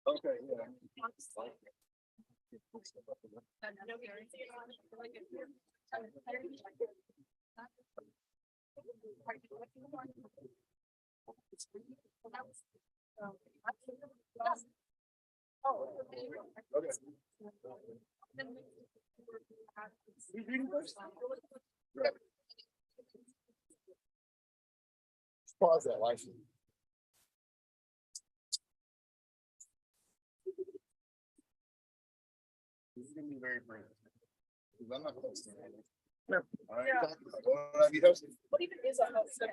Okay, yeah. Okay. Who's reading first? Right. Just pause that license. This is gonna be very brief. Because I'm not hosting anything. No. All right, talk about it. What have you hosted? What even is a host?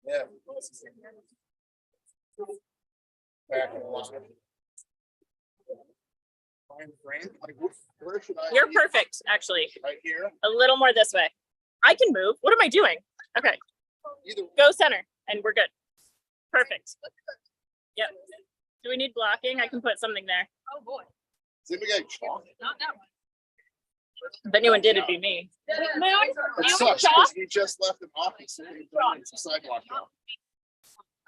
Yeah. Back in the line. Fine, Frank, like, where should I? You're be? perfect, actually. Right here, A little more this way. I can move. What am I doing? Okay, either. go center, and we're good. Perfect. Yep. Do we need blocking? I can put something there. Oh, boy. Does anybody got chalk? Not that one. If anyone did, it'd be me. It sucks because we just left an office. And it's a sidewalk now.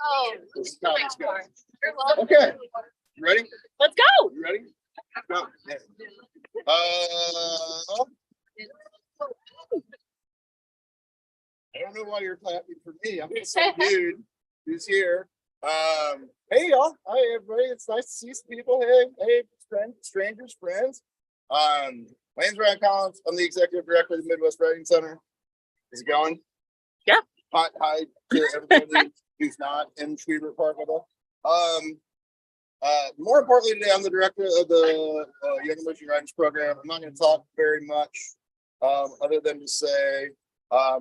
Oh. This is how this goes. You're welcome. Okay. You ready? Let's go. You ready? Go. Yeah. I don't know why you're clapping for me. I'm just some dude who's here. Hey y'all. Hi everybody. It's nice to see some people. Hey, friends, strangers, friends. My name's Ryan Collins. I'm the executive director of the Midwest Writing Center. Is it going? Yeah. Hi to everybody who's not in Schwiebert Park with us. More importantly today, I'm the director of the Young Emerging Writers Program. I'm not going to talk very much, other than to say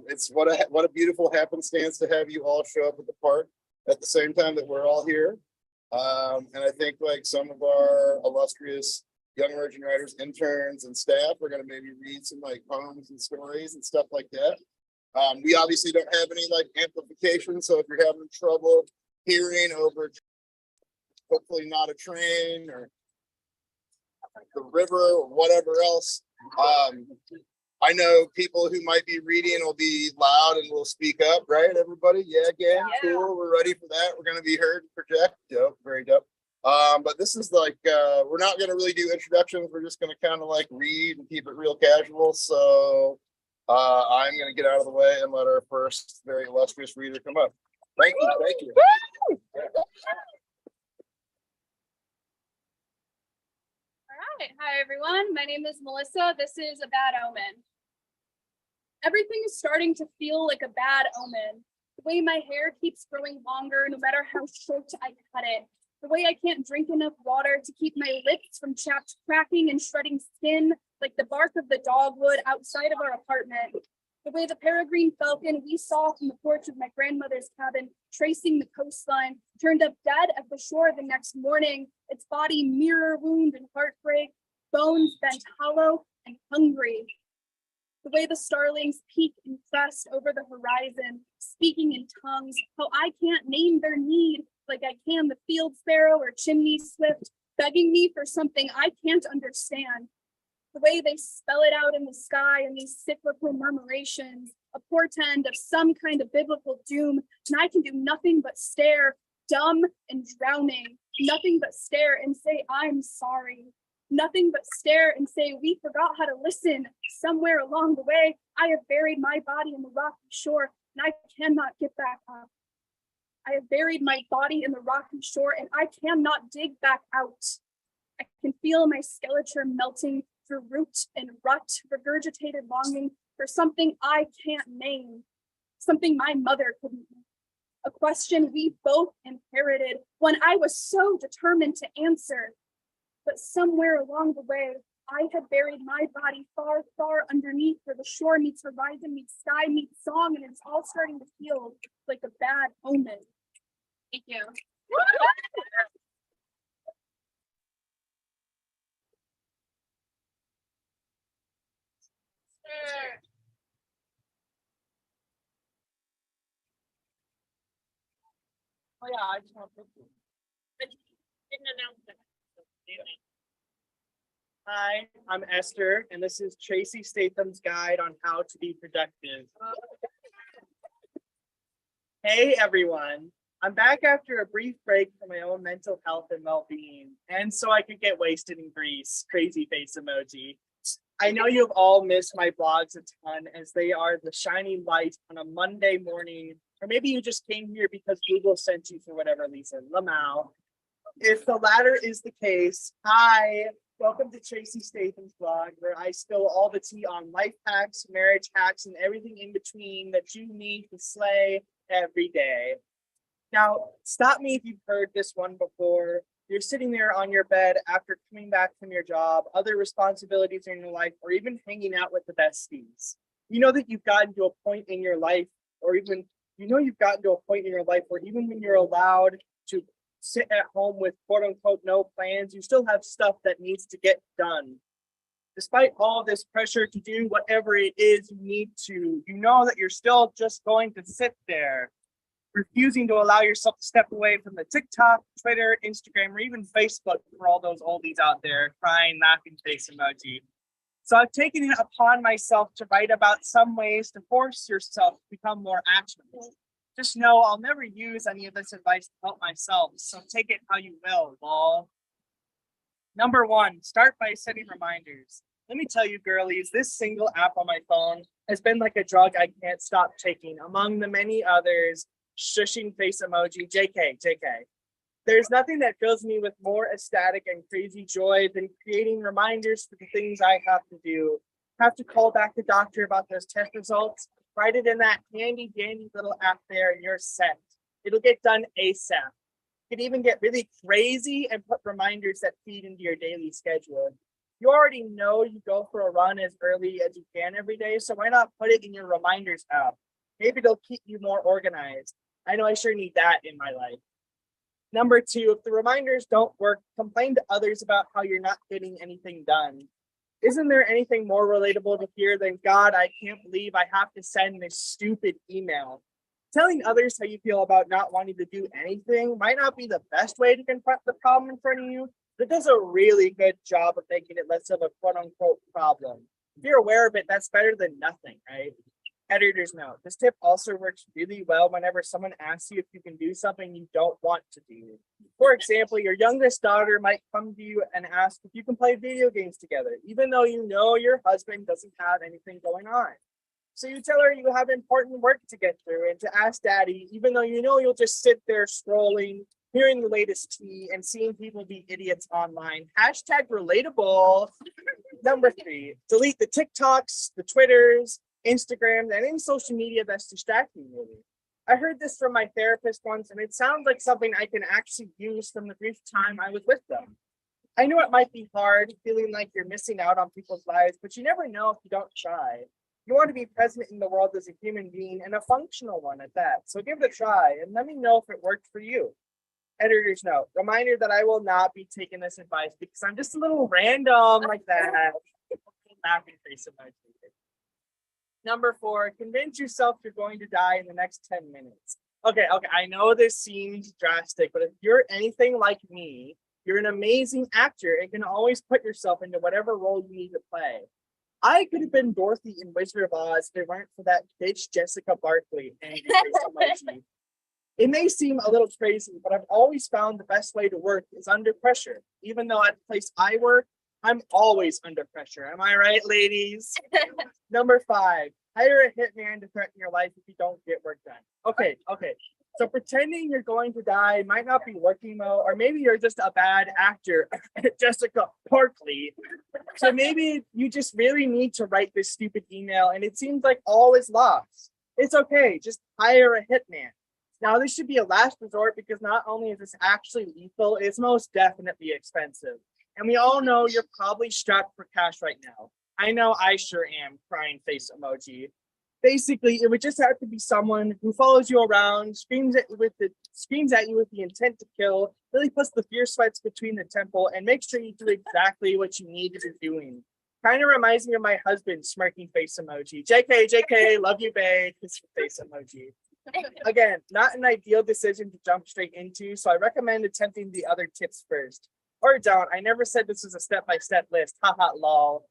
it's what a beautiful happenstance to have you all show up at the park at the same time that we're all here. And I think like some of our illustrious young emerging writers, interns, and staff are going to maybe read some like poems and stories and stuff like that. We obviously don't have any like amplification, so if you're having trouble hearing over, hopefully not a train or the river or whatever else. I know people who might be reading will be loud and will speak up, right? Everybody, yeah, gang, cool. We're ready for that. We're going to be heard and project. Dope, very dope. But this is like we're not going to really do introductions. We're just going to kind of like read and keep it real casual. So I'm going to get out of the way and let our first very illustrious reader come up. Thank you. Thank you. Hi, everyone. My name is Melissa. This is A Bad Omen. Everything is starting to feel like a bad omen. The way my hair keeps growing longer, no matter how short I cut it. The way I can't drink enough water to keep my lips from chapped, cracking and shredding skin like the bark of the dogwood outside of our apartment. The way the peregrine falcon we saw from the porch of my grandmother's cabin, tracing the coastline, turned up dead at the shore the next morning, its body mirror wound and heartbreak, bones bent hollow and hungry. The way the starlings peak and crest over the horizon, speaking in tongues, how I can't name their need like I can the field sparrow or chimney swift, begging me for something I can't understand. The way they spell it out in the sky in these cyclical murmurations, a portend of some kind of biblical doom, and I can do nothing but stare, dumb and drowning, nothing but stare and say, I'm sorry. Nothing but stare and say, we forgot how to listen. Somewhere along the way, I have buried my body in the rocky shore, and I cannot get back up. I have buried my body in the rocky shore, and I cannot dig back out. I can feel my skeleton melting through root and rut, regurgitated longing for something I can't name, something my mother couldn't name. A question we both inherited, one I was so determined to answer. But somewhere along the way, I had buried my body far, far underneath where the shore meets horizon, meets sky, meets song, and it's all starting to feel like a bad omen. Thank you. Oh yeah, I just want to. Didn't announce it. Hi, I'm Esther, and this is Tracy Statham's guide on how to be productive. Hey everyone, I'm back after a brief break for my own mental health and well-being, and so I could get wasted in Greece. Crazy face emoji. I know you've all missed my blogs a ton as they are the shining light on a Monday morning, or maybe you just came here because Google sent you for whatever reason. Lamau. If the latter is the case, hi, welcome to Tracy Statham's blog, where I spill all the tea on life hacks, marriage hacks, and everything in between that you need to slay every day. Now, stop me if you've heard this one before. You're sitting there on your bed after coming back from your job, other responsibilities in your life, or even hanging out with the besties. You know that you've gotten to a point in your life, or even you've gotten to a point in your life where even when you're allowed to sit at home with quote unquote no plans, you still have stuff that needs to get done. Despite all this pressure to do whatever it is you need to, you know that you're still just going to sit there, refusing to allow yourself to step away from the TikTok, Twitter, Instagram, or even Facebook for all those oldies out there crying, laughing face emoji. So I've taken it upon myself to write about some ways to force yourself to become more actionable. Just know I'll never use any of this advice to help myself, so take it how you will, lol. Number 1, start by setting reminders. Let me tell you, girlies, this single app on my phone has been like a drug I can't stop taking, among the many others. Shushing face emoji, JK. There's nothing that fills me with more ecstatic and crazy joy than creating reminders for the things I have to do. Have to call back the doctor about those test results, write it in that handy dandy little app there and you're set. It'll get done ASAP. You can even get really crazy and put reminders that feed into your daily schedule. You already know you go for a run as early as you can every day, so why not put it in your reminders app? Maybe it'll keep you more organized. I know I sure need that in my life. Number 2, if the reminders don't work, complain to others about how you're not getting anything done. Isn't there anything more relatable to hear than, God, I can't believe I have to send this stupid email? Telling others how you feel about not wanting to do anything might not be the best way to confront the problem in front of you, but it does a really good job of making it less of a quote unquote problem. If you're aware of it, that's better than nothing, right? Editor's note, this tip also works really well whenever someone asks you if you can do something you don't want to do. For example, your youngest daughter might come to you and ask if you can play video games together, even though you know your husband doesn't have anything going on. So you tell her you have important work to get through and to ask daddy, even though you know you'll just sit there scrolling, hearing the latest tea, and seeing people be idiots online. Hashtag relatable. Number 3, delete the TikToks, the Twitters, Instagram, and any social media that's distracting you. I heard this from my therapist once, and it sounds like something I can actually use from the brief time I was with them. I know it might be hard, feeling like you're missing out on people's lives, but you never know if you don't try. You want to be present in the world as a human being, and a functional one at that. So give it a try, and let me know if it worked for you. Editor's note, reminder that I will not be taking this advice because I'm just a little random like that. Laughing face emoji. Number 4, convince yourself you're going to die in the next 10 minutes. Okay, I know this seems drastic, but if you're anything like me, you're an amazing actor and can always put yourself into whatever role you need to play. I could have been Dorothy in Wizard of Oz if it weren't for that bitch Jessica Barkley. It may seem a little crazy, but I've always found the best way to work is under pressure. Even though at the place I work, I'm always under pressure. Am I right, ladies? Number 5, hire a hitman to threaten your life if you don't get work done. Okay. So pretending you're going to die might not be working though, or maybe you're just a bad actor, Jessica Barkley. So maybe you just really need to write this stupid email and it seems like all is lost. It's okay, just hire a hitman. Now this should be a last resort because not only is this actually lethal, it's most definitely expensive. And we all know you're probably strapped for cash right now. I know I sure am, crying face emoji. Basically, it would just have to be someone who follows you around, screams at you with the intent to kill, really puts the fear sweats between the temple, and makes sure you do exactly what you need to be doing. Kind of reminds me of my husband, smirking face emoji. JK, love you, babe. Kiss face emoji. Again, not an ideal decision to jump straight into, so I recommend attempting the other tips first. Or don't. I never said this was a step-by-step list. Haha, lol.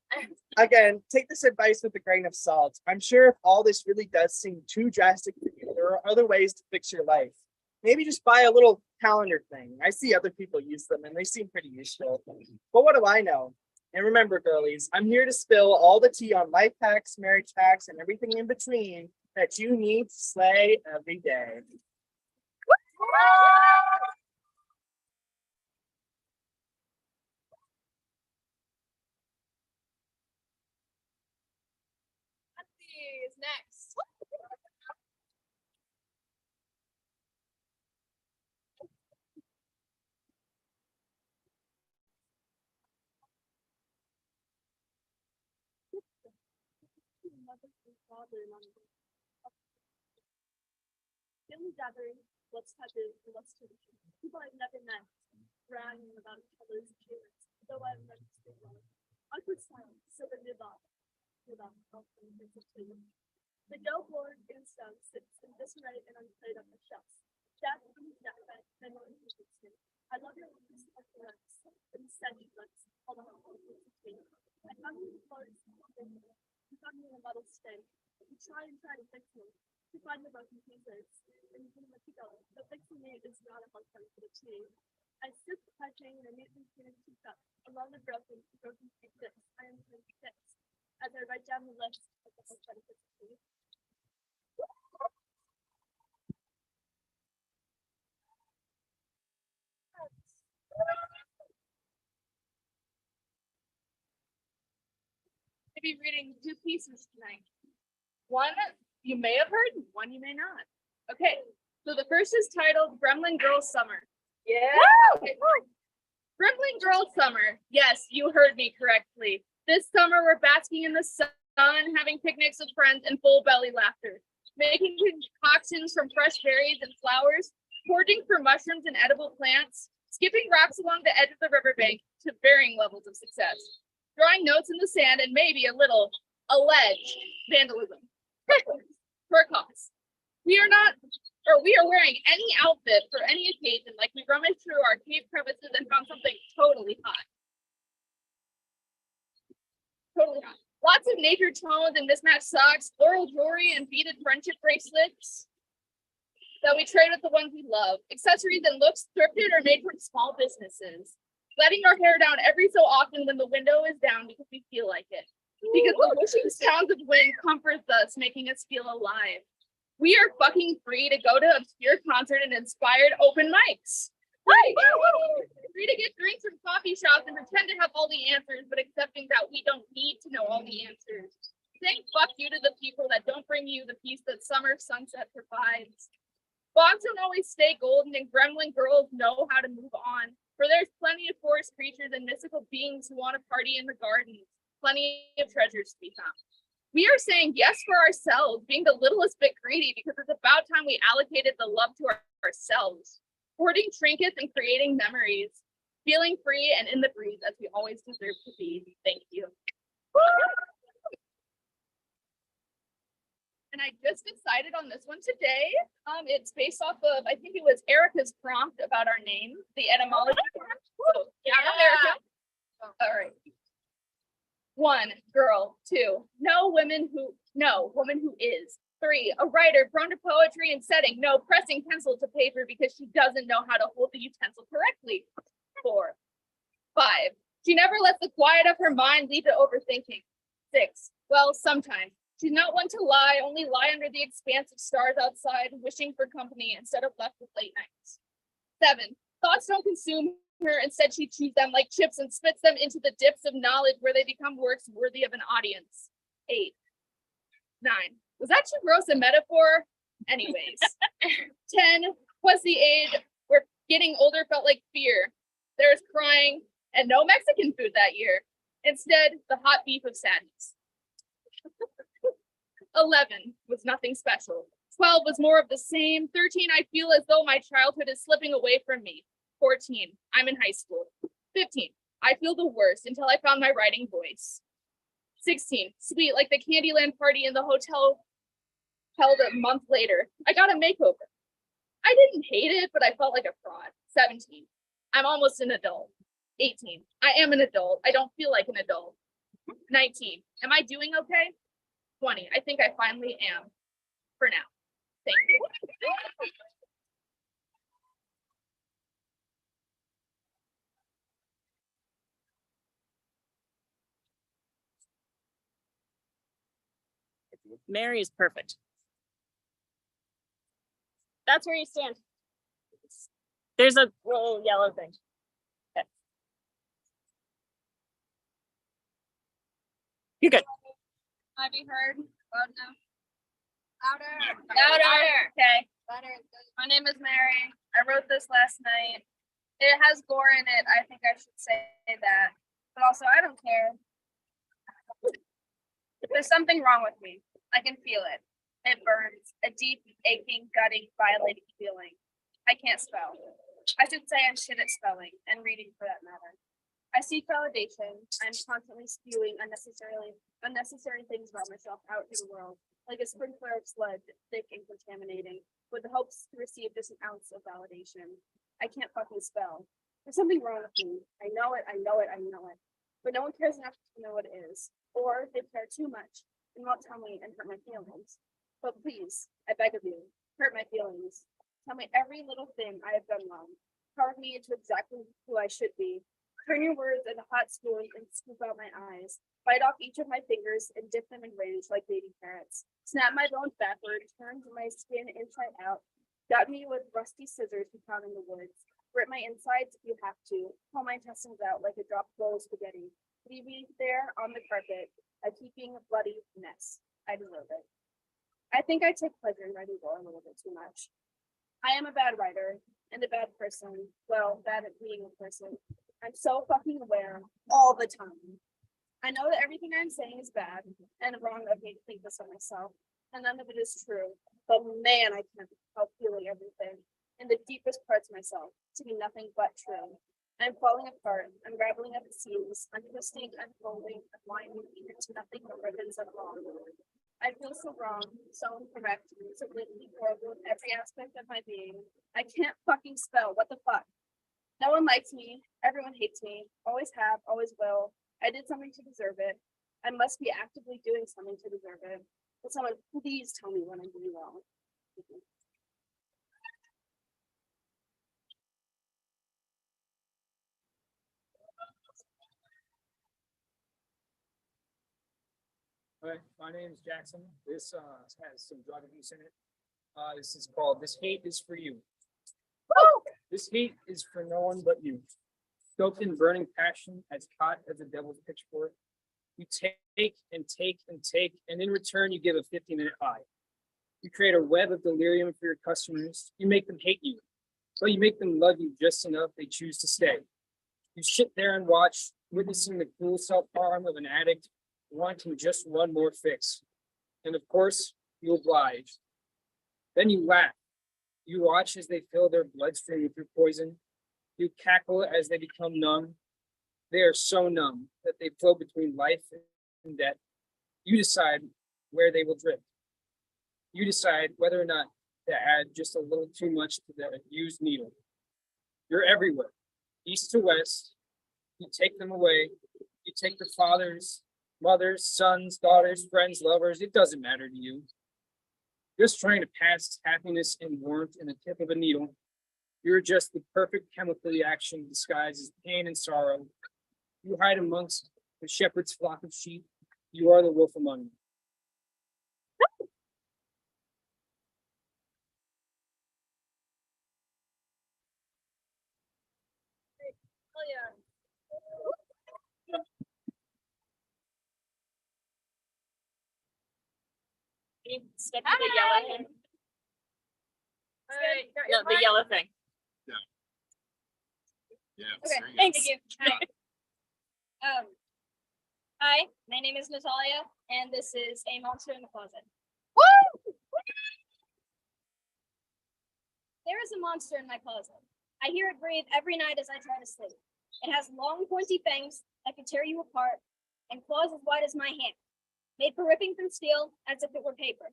Again, take this advice with a grain of salt. I'm sure if all this really does seem too drastic for you, there or other ways to fix your life. Maybe just buy a little calendar thing. I see other people use them and they seem pretty useful. But what do I know? And remember, girlies, I'm here to spill all the tea on life hacks, marriage hacks, and everything in between that you need to slay every day. Is next. Family gathering, let's touch it, let's touch it. People I've never met, bragging about each other's achievements, though I've never seen one. Awkward silence, so the nibba, the dough board and stone sits in disarray and unplayed on the shelves. Jack on his deathbed, then one who sits me. I love your lips, of the lips, and said you lips, hold on, I found you in the forest, you found me in a muddled state. You try to fix me, to find the broken pieces, and you can let you go. But fixing me is not a hard time to achieve. I sip my chain and immediately turn to cup. Along the broken pieces, I am trying to fix. As I write down the list of the whole 2015. I'll be reading two pieces tonight. One you may have heard, and one you may not. Okay, so the first is titled Gremlin Girl Summer. Yeah. Gremlin Girl Summer. Yes, you heard me correctly. This summer we're basking in the sun, having picnics with friends, and full belly laughter. Making concoctions from fresh berries and flowers, foraging for mushrooms and edible plants, skipping rocks along the edge of the riverbank to varying levels of success. Drawing notes in the sand and maybe a little alleged vandalism. For a cause. We are wearing any outfit for any occasion, like we rummaged through our cave crevices and found something totally hot. Totally hot. Lots of nature tones and mismatched socks, floral jewelry and beaded friendship bracelets that we trade with the ones we love. Accessories and looks thrifted or made from small businesses. Letting our hair down every so often when the window is down because we feel like it. Because the whooshing sounds of wind comforts us, making us feel alive. We are fucking free to go to obscure concert and inspired open mics. Right. Free to get drinks from coffee shops and pretend to have all the answers, but accepting that we don't need to know all the answers. Saying fuck you to the people that don't bring you the peace that summer sunset provides. Bogs don't always stay golden, and gremlin girls know how to move on. For there's plenty of forest creatures and mystical beings who want to party in the gardens. Plenty of treasures to be found. We are saying yes for ourselves, being the littlest bit greedy because it's about time we allocated the love to ourselves. Hoarding trinkets and creating memories. Feeling free and in the breeze as we always deserve to be. Thank you. And I just decided on this one today. It's based off of, I think it was Erica's prompt about our name, the etymology prompt. So, yeah, Erica. All right. 1, girl. 2, no, woman who is. 3, a writer prone to poetry and setting. No, pressing pencil to paper because she doesn't know how to hold the utensil correctly. 4, 5, she never lets the quiet of her mind lead to overthinking. 6, well, sometimes. She's not one to lie, only lie under the expanse of stars outside, wishing for company instead of left with late nights. 7, thoughts don't consume her, instead she chews them like chips and spits them into the dips of knowledge where they become works worthy of an audience. 8, 9, was that too gross a metaphor? Anyways. 10 was the age where getting older felt like fear. There's crying and no Mexican food that year. Instead, the hot beef of sadness. 11 was nothing special. 12 was more of the same. 13, I feel as though my childhood is slipping away from me. 14, I'm in high school. 15, I feel the worst until I found my writing voice. 16, sweet like the Candyland party in the hotel held a month later. I got a makeover. I didn't hate it, but I felt like a fraud. 17, I'm almost an adult. 18, I am an adult. I don't feel like an adult. 19, am I doing okay? 20, I think I finally am. For now. Thank you. Mary is perfect. That's where you stand. There's a little yellow thing. Okay. You're good. I be heard? Loud enough? Louder. Louder. Okay. My name is Mary. I wrote this last night. It has gore in it. I think I should say that. But also, I don't care. There's something wrong with me. I can feel it. It burns. A deep, aching, gutting, violating feeling. I can't spell. I should say I'm shit at spelling and reading for that matter. I seek validation. I'm constantly spewing unnecessary things about myself out into the world, like a sprinkler of sludge, thick and contaminating, with the hopes to receive just an ounce of validation. I can't fucking spell. There's something wrong with me. I know it, I know it, I know it. But no one cares enough to know what it is. Or they care too much and won't tell me and hurt my feelings. But please, I beg of you, hurt my feelings. Tell me every little thing I have done wrong. Carve me into exactly who I should be. Turn your words into hot spoon and scoop out my eyes. Bite off each of my fingers and dip them in rage like baby carrots. Snap my bones backward, turn my skin inside out. Gut me with rusty scissors you found in the woods. Rip my insides if you have to. Pull my intestines out like a dropped bowl of spaghetti. Leave me there on the carpet, a heaping bloody mess. I deserve it. I think I take pleasure in writing gore a little bit too much. I am a bad writer and a bad person. Well, bad at being a person. I'm so fucking aware all the time. I know that everything I'm saying is bad and wrong of me to think this of myself, and none of it is true. But man, I can't help feeling everything in the deepest parts of myself to be nothing but true. I'm falling apart, unraveling at the seams, untwisting, unfolding, unwinding into nothing but ribbons of wrong. I feel so wrong, so incorrect, so blatantly horrible in every aspect of my being. I can't fucking spell. What the fuck? No one likes me. Everyone hates me. Always have, always will. I did something to deserve it. I must be actively doing something to deserve it. Will someone please tell me when I'm doing wrong? Hi, my name is Jackson. This has some drug abuse in it. This is called "This Hate Is For You." This hate is for no one but you. Soaked in burning passion, as hot as a devil's pitchfork. You take and take and take, and in return you give a 50-minute high. You create a web of delirium for your customers. You make them hate you, but you make them love you just enough they choose to stay. You sit there and watch, witnessing the cruel self-harm of an addict wanting just one more fix. And of course, you oblige. Then you laugh. You watch as they fill their bloodstream with your poison. You cackle as they become numb. They are so numb that they float between life and death. You decide where they will drift. You decide whether or not to add just a little too much to the used needle. You're everywhere, east to west. You take them away. You take their fathers, mothers, sons, daughters, friends, lovers. It doesn't matter to you. Just trying to pass happiness and warmth in the tip of a needle. You're just the perfect chemical reaction disguised as pain and sorrow. You hide amongst the shepherd's flock of sheep. You are the wolf among them. Oh yeah. Can you step to the yellow thing? Alright, got No, your the mark? yellow thing. Yeah. Okay, there you go. Thanks. thank you. Hi, my name is Natalia, and this is A Monster in the Closet. Woo! There is a monster in my closet. I hear it breathe every night as I try to sleep. It has long, pointy fangs that can tear you apart, and claws as wide as my hand, made for ripping through steel as if it were paper.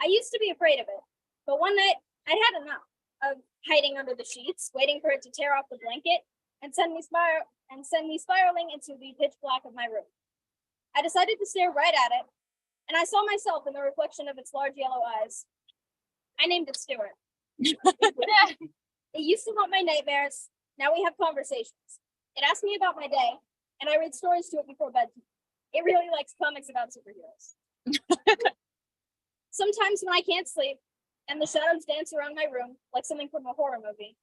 I used to be afraid of it, but one night I'd had enough of hiding under the sheets, waiting for it to tear off the blanket and send me spiraling into the pitch black of my room. I decided to stare right at it, and I saw myself in the reflection of its large yellow eyes. I named it Stuart. It used to haunt my nightmares. Now we have conversations. It asks me about my day, and I read stories to it before bedtime. It really likes comics about superheroes. Sometimes when I can't sleep and the shadows dance around my room like something from a horror movie,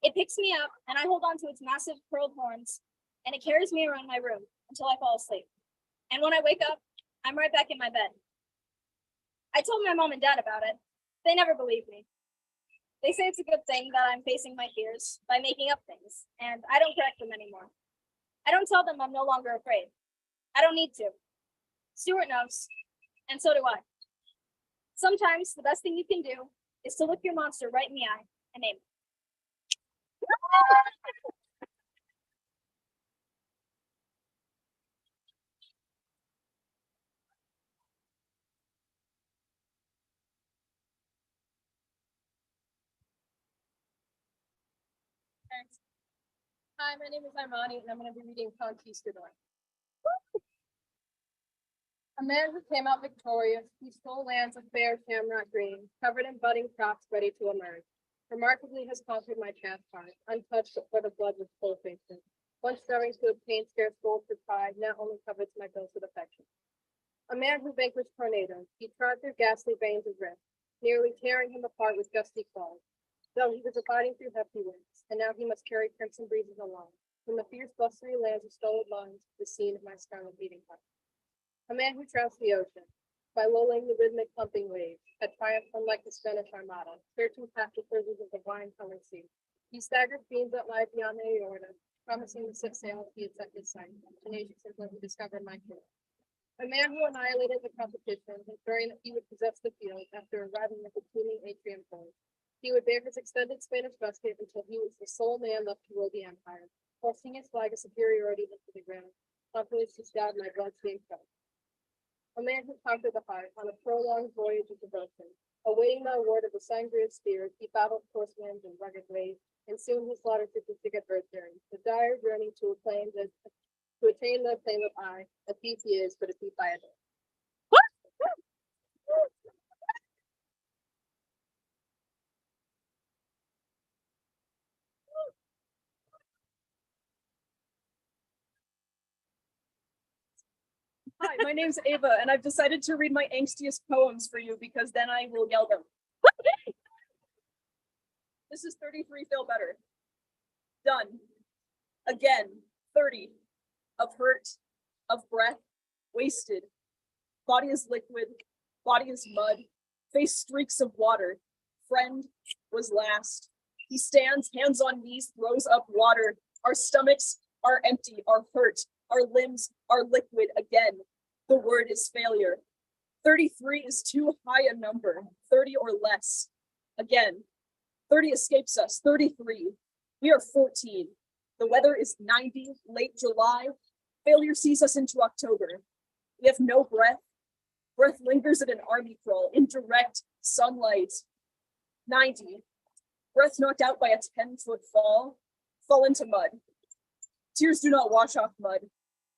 it picks me up and I hold on to its massive curled horns and it carries me around my room until I fall asleep. And when I wake up, I'm right back in my bed. I told my mom and dad about it. They never believed me. They say it's a good thing that I'm facing my fears by making up things, and I don't correct them anymore. I don't tell them I'm no longer afraid. I don't need to. Stuart knows, and so do I. Sometimes the best thing you can do is to look your monster right in the eye and name it. Hi, my name is Armani, and I'm going to be reading Conquistador. A man who came out victorious, he stole lands of fair shamrock green, covered in budding crops ready to emerge. Remarkably has conquered my chastised, untouched but for the blood with full faithful. Once striving to obtain scarce gold for pride, now only covets my boast with affection. A man who vanquished tornadoes, he trod through ghastly veins of rift, nearly tearing him apart with gusty claws. Though he was abiding through hefty winds, and now he must carry crimson breezes along, from the fierce blustery lands of stolid lines to the scene of my scarlet beating heart. A man who trounced the ocean, by lulling the rhythmic thumping waves, had triumphed unlike the Spanish Armada, searching past the surges of the wine-colored sea. He staggered fiends that lie beyond the aorta, promising to set sail he had set his sight, tenacious until he discovered my shore. A man who annihilated the competition, ensuring that he would possess the field after arriving at the teeming atrium pole. He would bear his extended Spanish musket until he was the sole man left to rule the empire, hoisting his flag of superiority into the ground, confident to stab my blood-stained foe. A man who conquered the heart on a prolonged voyage of devotion. Awaiting the award of the sangria spear, he battled coarse winds and rugged waves, and soon he slaughtered 50 earth-bearing, the dire journey to attain the acclaim of I, a thief he is, but a thief I adore. Hi, my name's Ava, and I've decided to read my angstiest poems for you because then I will yell them. This is 33 Feel Better. Done. Again. 30. Of hurt, of breath, wasted. Body is liquid, body is mud, face streaks of water. Friend was last. He stands, hands on knees, throws up water. Our stomachs are empty, are hurt. Our limbs are liquid again. The word is failure. 33 is too high a number, 30 or less. Again, 30 escapes us, 33. We are 14. The weather is 90, late July. Failure sees us into October. We have no breath. Breath lingers in an army crawl, in direct sunlight. 90. Breath knocked out by a 10-foot fall into mud. Tears do not wash off mud.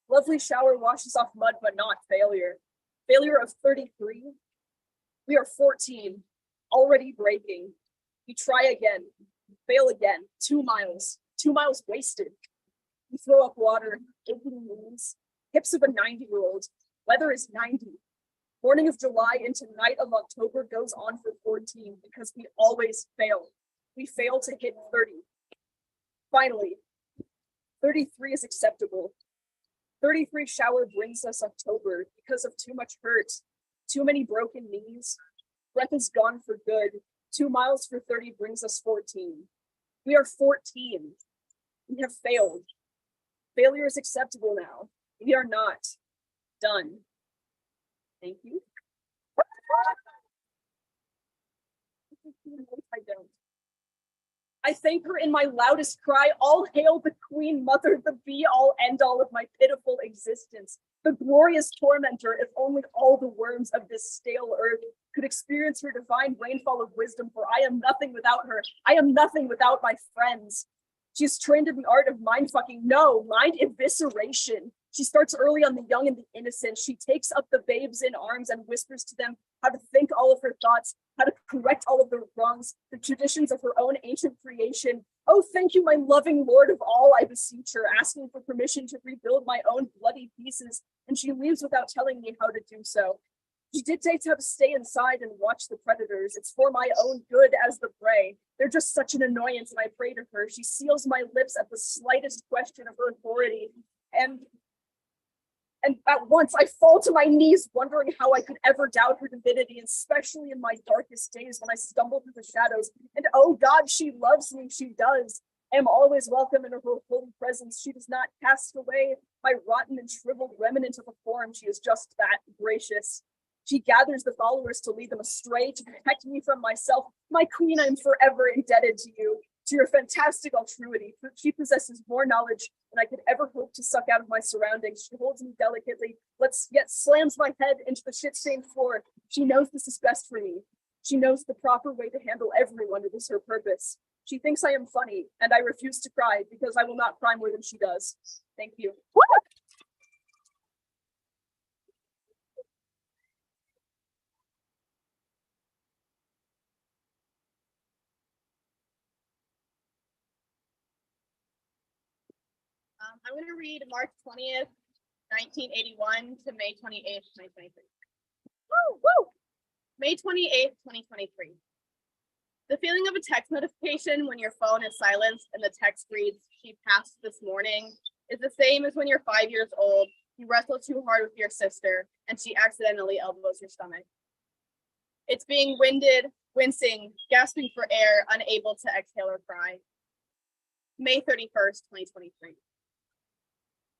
Lovely shower washes off mud, but not failure. Failure of 33. We are 14, already breaking. We try again, fail again. 2 miles. 2 miles wasted. We throw up water, aching wounds, hips of a 90-year-old. Weather is 90. Morning of July into night of October goes on for 14 because we always fail. We fail to hit 30. Finally, 33 is acceptable. 33 shower brings us October because of too much hurt, too many broken knees. Breath is gone for good. 2 miles for 30 brings us 14. We are 14. We have failed. Failure is acceptable now. We are not done. Thank you. I don't. I thank her in my loudest cry. All hail the queen mother, the be-all end-all of my pitiful existence. The glorious tormentor, if only all the worms of this stale earth could experience her divine rainfall of wisdom, for I am nothing without her. I am nothing without my friends. She's trained in the art of mind-fucking. No, mind evisceration. She starts early on the young and the innocent. She takes up the babes in arms and whispers to them how to think all of her thoughts, how to correct all of the wrongs, the traditions of her own ancient creation. Oh, thank you, my loving Lord of all, I beseech her, asking for permission to rebuild my own bloody pieces, and she leaves without telling me how to do so. She dictates how to stay inside and watch the predators. It's for my own good as the prey. They're just such an annoyance, and I pray to her. She seals my lips at the slightest question of her authority, and at once I fall to my knees, wondering how I could ever doubt her divinity, especially in my darkest days when I stumble through the shadows. And oh God, she loves me, she does. I am always welcome in her holy presence. She does not cast away my rotten and shriveled remnant of a form. She is just that gracious. She gathers the followers to lead them astray, to protect me from myself. My queen, I am forever indebted to you, to your fantastic altruity. She possesses more knowledge than I could ever hope to suck out of my surroundings. She holds me delicately, yet slams my head into the shit-stained floor. She knows this is best for me. She knows the proper way to handle everyone. It is her purpose. She thinks I am funny, and I refuse to cry because I will not cry more than she does. Thank you. I'm going to read March 20th, 1981 to May 28th, 2023. Woo, woo! May 28th, 2023. The feeling of a text notification when your phone is silenced and the text reads, "She passed this morning," is the same as when you're 5 years old, you wrestle too hard with your sister, and she accidentally elbows your stomach. It's being winded, wincing, gasping for air, unable to exhale or cry. May 31st, 2023.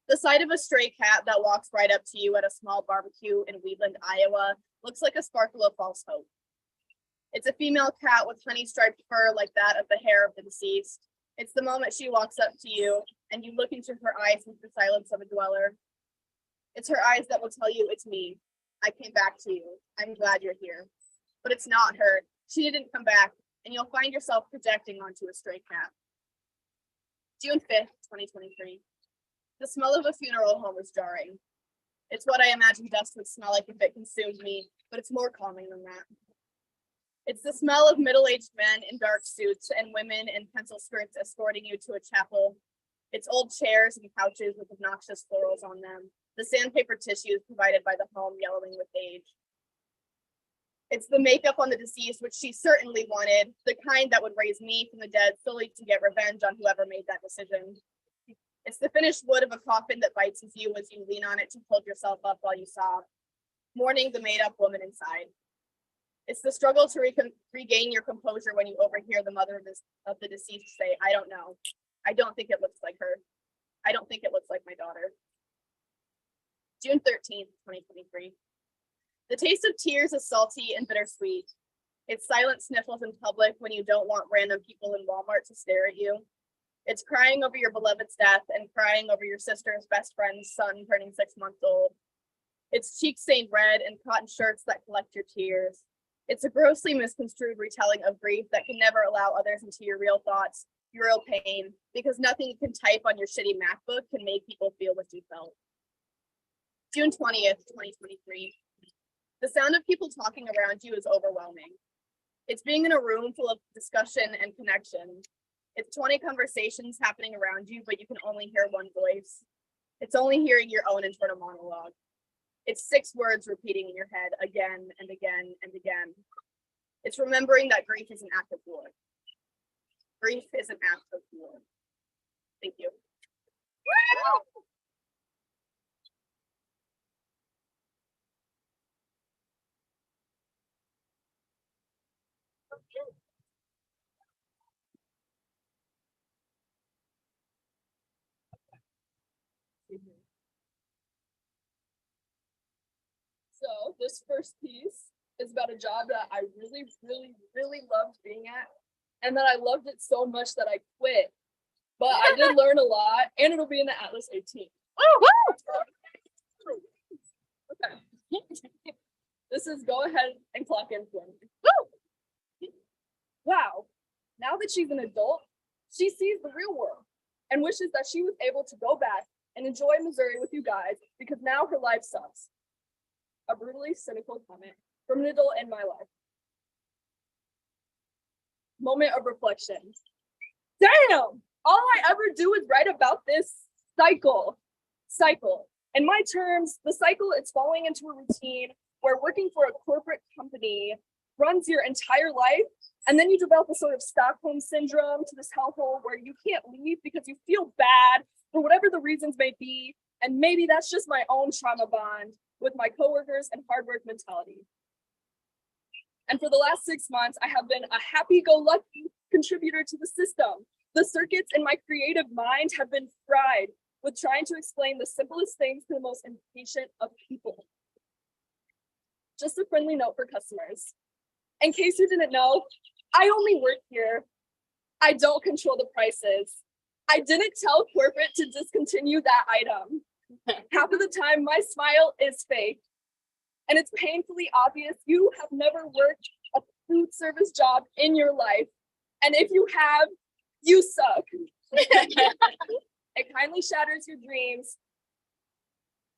The sight of a stray cat that walks right up to you at a small barbecue in Wheatland, Iowa, looks like a sparkle of false hope. It's a female cat with honey-striped fur like that of the hair of the deceased. It's the moment she walks up to you and you look into her eyes with the silence of a dweller. It's her eyes that will tell you, it's me. I came back to you. I'm glad you're here. But it's not her. She didn't come back, and you'll find yourself projecting onto a stray cat. June 5th, 2023. The smell of a funeral home is jarring. It's what I imagine dust would smell like if it consumed me, but it's more calming than that. It's the smell of middle-aged men in dark suits and women in pencil skirts escorting you to a chapel. It's old chairs and couches with obnoxious florals on them, the sandpaper tissues provided by the home yellowing with age. It's the makeup on the deceased, which she certainly wanted, the kind that would raise me from the dead solely to get revenge on whoever made that decision. It's the finished wood of a coffin that bites you as you lean on it to hold yourself up while you sob, mourning the made-up woman inside. It's the struggle to regain your composure when you overhear the mother of the deceased say, "I don't know. I don't think it looks like her. I don't think it looks like my daughter." June 13th, 2023. The taste of tears is salty and bittersweet. It's silent sniffles in public when you don't want random people in Walmart to stare at you. It's crying over your beloved's death and crying over your sister's best friend's son turning 6 months old. It's cheeks stained red and cotton shirts that collect your tears. It's a grossly misconstrued retelling of grief that can never allow others into your real thoughts, your real pain, because nothing you can type on your shitty MacBook can make people feel what you felt. June 20th, 2023. The sound of people talking around you is overwhelming. It's being in a room full of discussion and connection. It's 20 conversations happening around you, but you can only hear one voice. It's only hearing your own internal monologue. It's 6 words repeating in your head again and again and again. It's remembering that grief is an act of war. Grief is an act of war. Thank you. So this first piece is about a job that I really, really, really loved being at, and that I loved it so much that I quit. But I did learn a lot, and it'll be in the Atlas 18. Okay. This is go ahead and clock in for me. Wow. Now that she's an adult, she sees the real world and wishes that she was able to go back and enjoy Missouri with you guys because now her life sucks. A brutally cynical comment from an adult in my life. moment of reflection. Damn! All I ever do is write about this cycle. In my terms, the cycle is falling into a routine where working for a corporate company runs your entire life, and then you develop a sort of Stockholm syndrome to this hellhole where you can't leave because you feel bad for whatever the reasons may be, and maybe that's just my own trauma bond with my coworkers and hard work mentality. And for the last 6 months, I have been a happy-go-lucky contributor to the system. The circuits in my creative mind have been fried with trying to explain the simplest things to the most impatient of people. Just a friendly note for customers. In case you didn't know, I only work here. I don't control the prices. I didn't tell corporate to discontinue that item. Half of the time, my smile is fake. And it's painfully obvious you have never worked a food service job in your life. And if you have, you suck. It kindly shatters your dreams,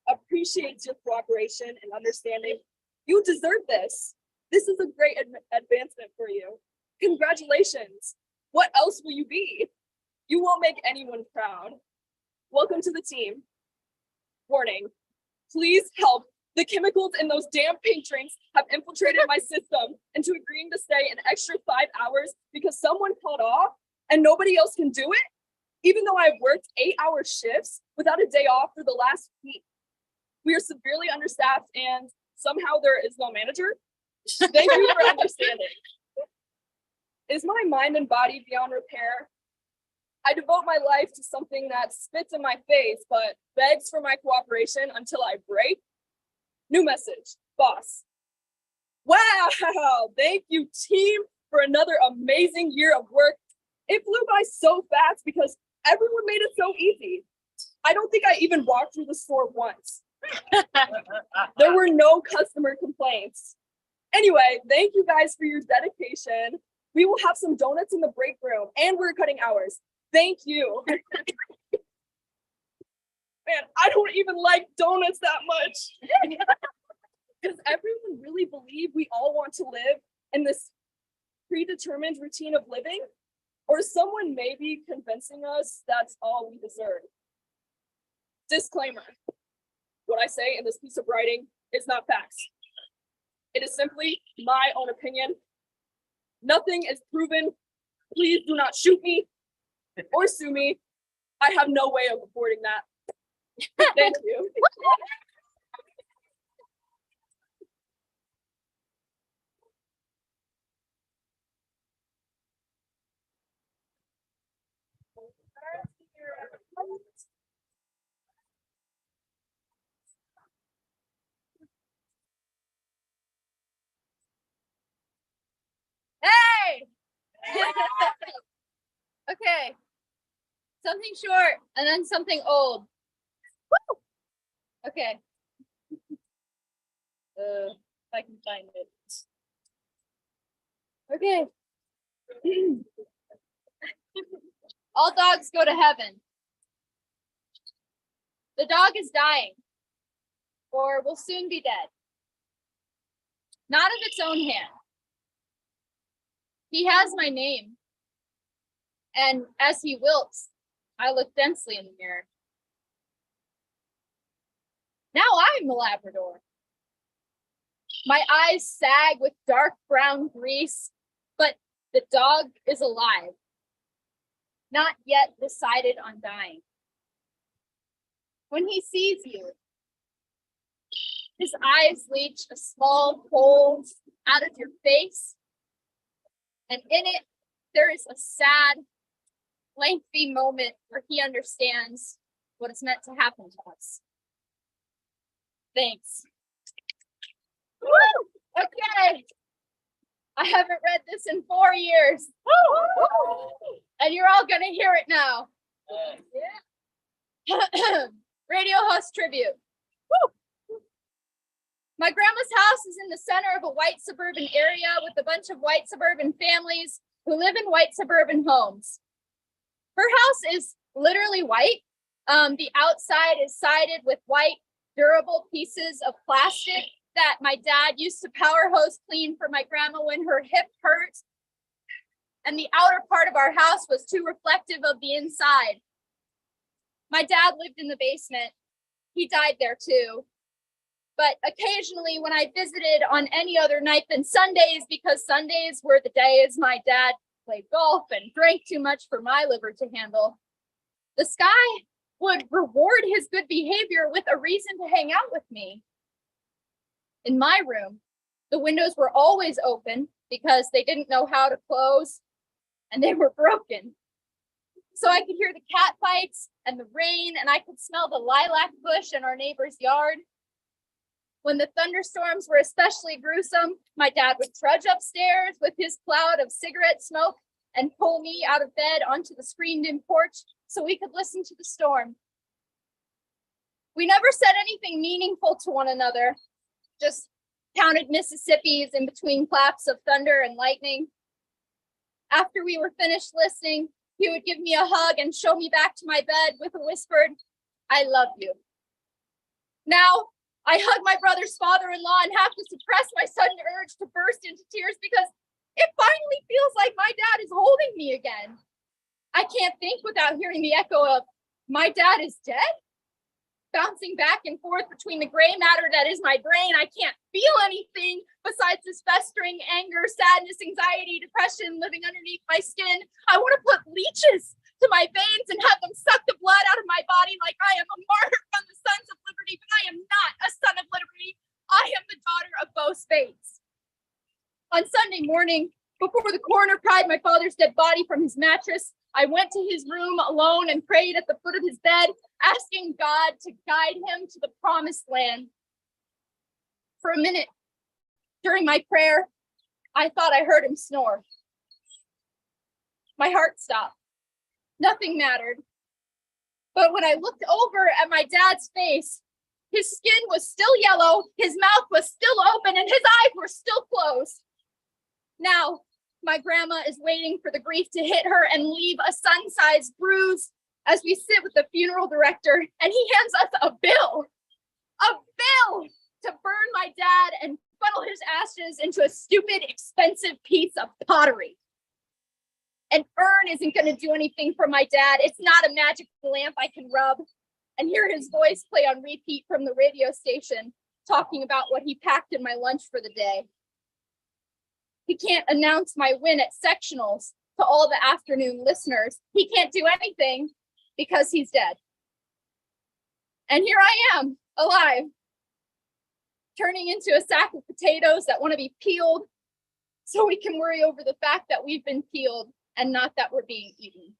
appreciates your cooperation and understanding. You deserve this. This is a great advancement for you. Congratulations. What else will you be? You won't make anyone proud. Welcome to the team. Warning, please help. The chemicals in those damn pink drinks have infiltrated my system into agreeing to stay an extra 5 hours because someone called off and nobody else can do it, even though I've worked 8-hour shifts without a day off for the last week. We are severely understaffed and somehow there is no manager. Thank you for understanding. Is my mind and body beyond repair? I devote my life to something that spits in my face, but begs for my cooperation until I break. New message, boss. Wow, thank you team for another amazing year of work. It flew by so fast because everyone made it so easy. I don't think I even walked through the store once. There were no customer complaints. Anyway, thank you guys for your dedication. We will have some donuts in the break room and we're cutting hours. Thank you. Man, I don't even like donuts that much. Does everyone really believe we all want to live in this predetermined routine of living? Or is someone maybe convincing us that's all we deserve? Disclaimer. What I say in this piece of writing is not facts. It is simply my own opinion. Nothing is proven. Please do not shoot me or sue me. I have no way of affording that. Thank you. Hey! Okay. Something short and then something old. Woo! Okay. If I can find it. Okay. All dogs go to heaven. The dog is dying, or will soon be dead. Not of its own hand. He has my name, and as he wilts, I look densely in the mirror. Now I'm the Labrador. My eyes sag with dark brown grease, but the dog is alive, not yet decided on dying. When he sees you, his eyes leach a small hole out of your face, and in it, there is a sad, lengthy moment where he understands what is meant to happen to us. Thanks. Woo! Okay. I haven't read this in 4 years. And you're all gonna hear it now. Yeah. Radio host tribute. Woo! My grandma's house is in the center of a white suburban area with a bunch of white suburban families who live in white suburban homes. Her house is literally white. The outside is sided with white, durable pieces of plastic that my dad used to power hose clean for my grandma when her hip hurt. and the outer part of our house was too reflective of the inside. My dad lived in the basement. He died there too. But occasionally when I visited on any other night than Sundays, because Sundays were the days my dad played golf and drank too much for my liver to handle, the sky would reward his good behavior with a reason to hang out with me. In my room, the windows were always open because they didn't know how to close and they were broken. So I could hear the cat fights and the rain, and I could smell the lilac bush in our neighbor's yard. When the thunderstorms were especially gruesome, my dad would trudge upstairs with his cloud of cigarette smoke and pull me out of bed onto the screened-in porch so we could listen to the storm. We never said anything meaningful to one another, just counted Mississippis in between claps of thunder and lightning. After we were finished listening, he would give me a hug and show me back to my bed with a whispered, "I love you." Now, I hug my brother's father-in-law and have to suppress my sudden urge to burst into tears because it finally feels like my dad is holding me again. I can't think without hearing the echo of, "My dad is dead?" bouncing back and forth between the gray matter that is my brain. I can't feel anything besides this festering anger, sadness, anxiety, depression living underneath my skin. I want to put leeches to my veins and have them suck the blood out of my body like I am a martyr from the Sons of Liberty, but I am not a son of liberty. I am the daughter of Bo Spates. On Sunday morning, before the coroner pried my father's dead body from his mattress, I went to his room alone and prayed at the foot of his bed, asking God to guide him to the promised land. For a minute, during my prayer, I thought I heard him snore. My heart stopped. Nothing mattered. But when I looked over at my dad's face, his skin was still yellow, his mouth was still open, and his eyes were still closed. Now, my grandma is waiting for the grief to hit her and leave a sun-sized bruise as we sit with the funeral director, and he hands us a bill to burn my dad and funnel his ashes into a stupid, expensive piece of pottery. An urn isn't going to do anything for my dad. It's not a magic lamp I can rub and hear his voice play on repeat from the radio station, talking about what he packed in my lunch for the day. He can't announce my win at sectionals to all the afternoon listeners. He can't do anything because he's dead. And here I am, alive, turning into a sack of potatoes that want to be peeled so we can worry over the fact that we've been peeled and not that we're being eaten.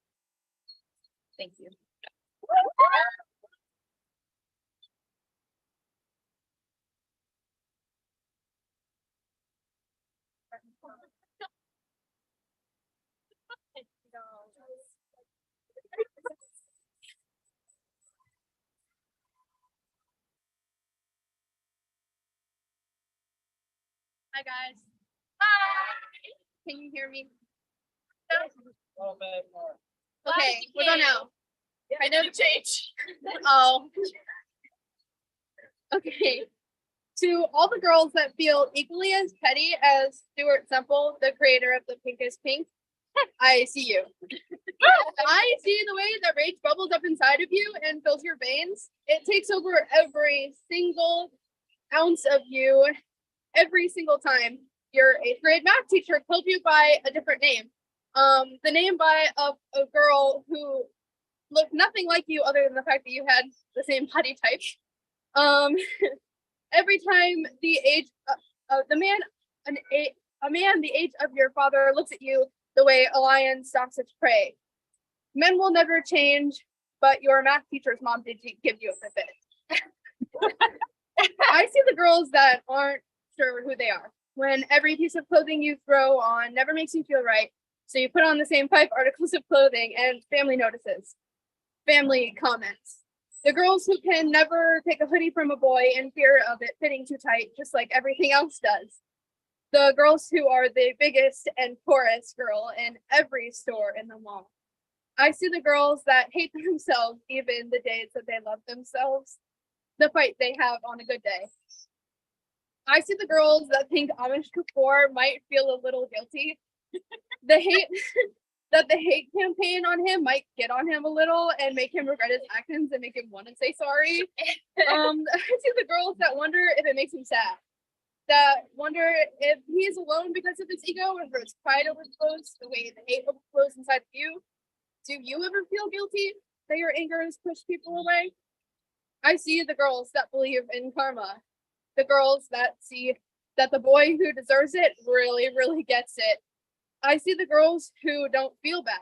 Thank you. Hi guys. Hi. Can you hear me? Okay, we're going now. I know the change. Oh. Okay. To all the girls that feel equally as petty as Stuart Semple, the creator of the Pink is Pink, I see you. I see the way that rage bubbles up inside of you and fills your veins. It takes over every single ounce of you every single time your 8th grade math teacher called you by a different name. The name by a girl who looked nothing like you other than the fact that you had the same body type. Every time the age a man the age of your father looks at you the way a lion stalks its prey. Men will never change, but your math teacher's mom did give you a Fitbit. I see the girls that aren't sure who they are when every piece of clothing you throw on never makes you feel right. So you put on the same 5 articles of clothing and family notices, family comments. The girls who can never take a hoodie from a boy in fear of it fitting too tight, just like everything else does. The girls who are the biggest and poorest girl in every store in the mall. I see the girls that hate themselves even the days that they love themselves, the fight they have on a good day. I see the girls that think Amish Kapoor might feel a little guilty the hate that the hate campaign on him might get on him a little and make him regret his actions and make him want to say sorry. I see the girls that wonder if it makes him sad. That wonder if he's alone because of his ego and his pride overflows the way the hate overflows inside of you. Do you ever feel guilty that your anger has pushed people away? I see the girls that believe in karma. The girls that see that the boy who deserves it really gets it. I see the girls who don't feel bad,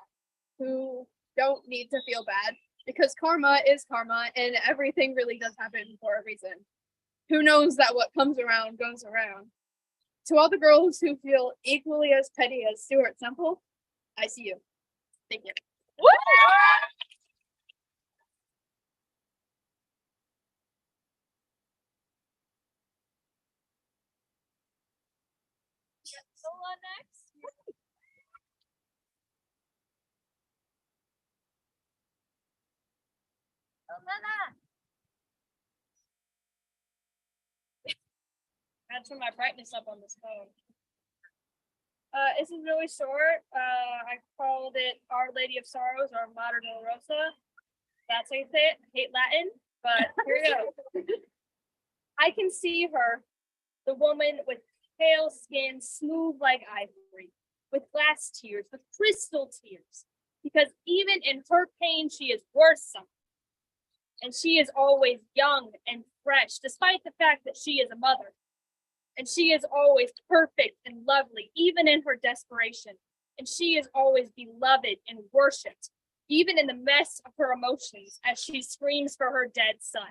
who don't need to feel bad, because karma is karma and everything really does happen for a reason. Who knows that what comes around goes around? To all the girls who feel equally as petty as Stuart Semple, I see you. Thank you. Lola next. Lola. I had to turn my brightness up on this phone. This is really short. I called it Our Lady of Sorrows or Mater Dolorosa. That's how you say it. I hate Latin, but here we go. I can see her, the woman with pale skin, smooth like ivory, with glass tears, with crystal tears, because even in her pain, she is worth something. And she is always young and fresh, despite the fact that she is a mother. And she is always perfect and lovely, even in her desperation. And she is always beloved and worshipped, even in the mess of her emotions as she screams for her dead son.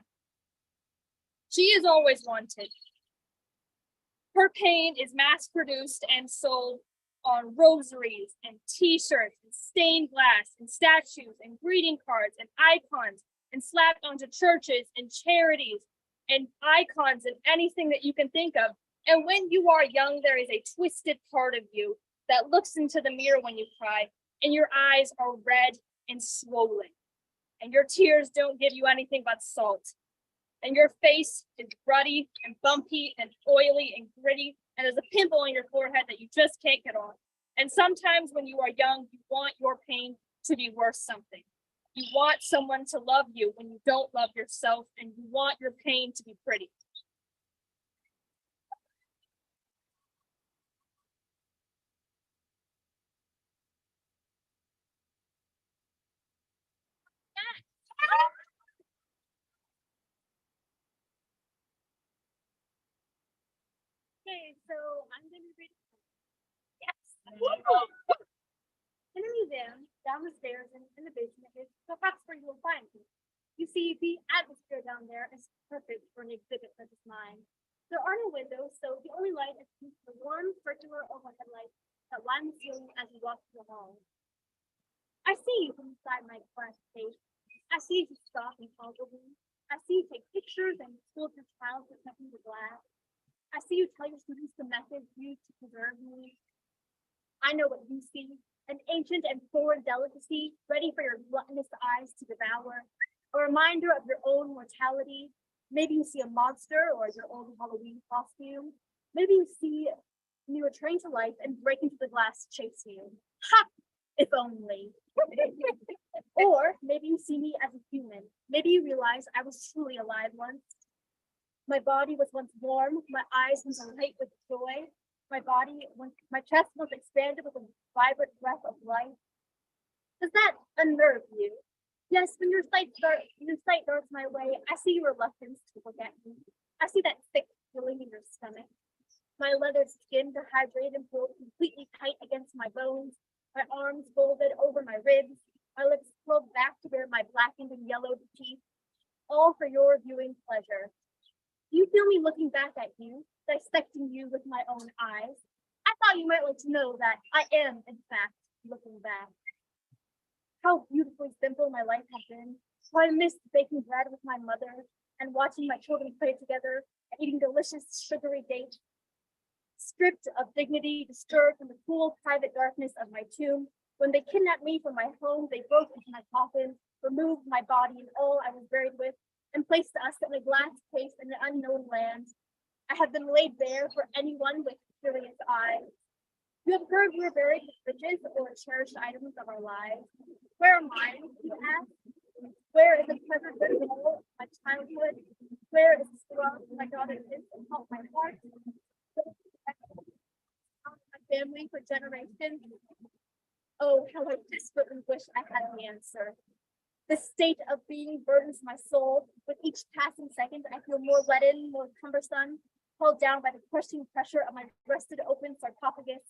She is always wanted. Her pain is mass-produced and sold on rosaries and t-shirts and stained glass and statues and greeting cards and icons and slapped onto churches and charities and icons and anything that you can think of. And when you are young, there is a twisted part of you that looks into the mirror when you cry, and your eyes are red and swollen, and your tears don't give you anything but salt. And your face is ruddy and bumpy and oily and gritty, and there's a pimple on your forehead that you just can't get off. And sometimes when you are young, you want your pain to be worth something. You want someone to love you when you don't love yourself, and you want your pain to be pretty. Okay, so I'm going to read. Yes. In the museum, down the stairs and in the basement is perhaps where you will find me. You see, the atmosphere down there is perfect for an exhibit such as mine. There are no windows, so the only light is the warm circular overhead light that line the ceiling as you walk through the hall. I see you from inside my glass case. I see you stop and follow me. I see you take pictures and hold your child protecting the glass. I see you tell your students the methods used to preserve me. I know what you see, an ancient and foreign delicacy, ready for your gluttonous eyes to devour, a reminder of your own mortality. Maybe you see a monster or your old Halloween costume. Maybe you see me returning to life and break into the glass to chase you. Ha! If only. Or maybe you see me as a human. Maybe you realize I was truly alive once. My body was once warm, my eyes once alight with joy, my chest once expanded with a vibrant breath of life. Does that unnerve you? Yes, when your sight darts my way, I see your reluctance to look at me. I see that thick feeling in your stomach. My leathered skin dehydrated and pulled completely tight against my bones, my arms folded over my ribs, my lips curled back to bare my blackened and yellowed teeth, all for your viewing pleasure. Do you feel me looking back at you, dissecting you with my own eyes? I thought you might like to know that I am, in fact, looking back. How beautifully simple my life has been. How I missed baking bread with my mother and watching my children play together and eating delicious sugary dates. Stripped of dignity, disturbed in the cool, private darkness of my tomb, when they kidnapped me from my home, they broke into my coffin, removed my body and all I was buried with, and placed us in a glass case in an unknown land. I have been laid bare for anyone with curious eyes. You have heard we're buried with riches or cherished items of our lives. Where are mine, you ask? Where is the pleasant renewal of my childhood? Where is the love my daughter is and help my heart? My family for generations. Oh, how I desperately wish I had the answer. The state of being burdens my soul. With each passing second, I feel more leaden, more cumbersome, held down by the crushing pressure of my rusted open sarcophagus.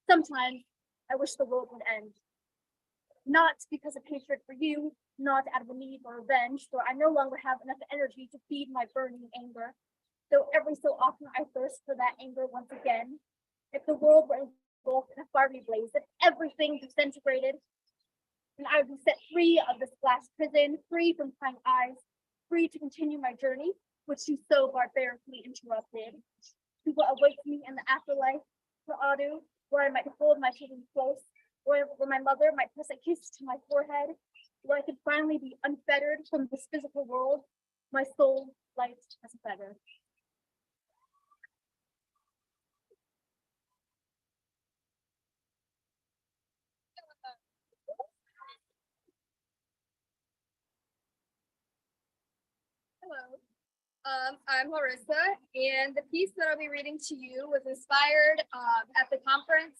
Sometimes I wish the world would end. Not because of hatred for you, not out of a need for revenge, for I no longer have enough energy to feed my burning anger. Though every so often I thirst for that anger once again. If the world were engulfed in a fiery blaze, if everything disintegrated, and I would be set free of this glass prison, free from prying eyes, free to continue my journey, which you so barbarically interrupted, to what awaits me in the afterlife, for Adu, where I might hold my children close, where my mother might press a kiss to my forehead, where I could finally be unfettered from this physical world, my soul light as a feather. Hello. I'm Larissa, and the piece that I'll be reading to you was inspired at the conference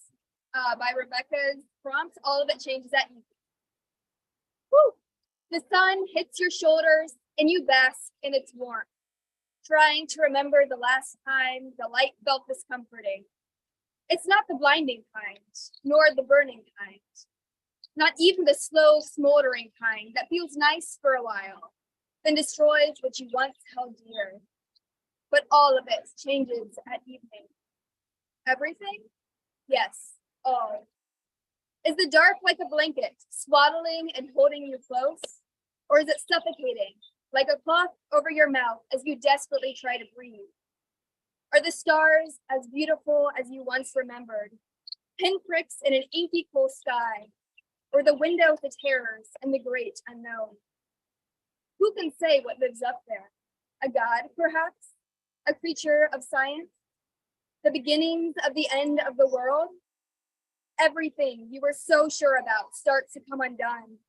by Rebecca's prompt. All of it changes at evening. Woo! The sun hits your shoulders, and you bask in its warmth, trying to remember the last time the light felt discomforting. It's not the blinding kind, nor the burning kind, not even the slow, smoldering kind that feels nice for a while, then destroys what you once held dear. But all of it changes at evening. Everything? Yes, all. Is the dark like a blanket, swaddling and holding you close? Or is it suffocating, like a cloth over your mouth as you desperately try to breathe? Are the stars as beautiful as you once remembered, pinpricks in an inky cool sky, or the window to terrors and the great unknown? Who can say what lives up there? A god, perhaps? A creature of science? The beginnings of the end of the world? Everything you were so sure about starts to come undone.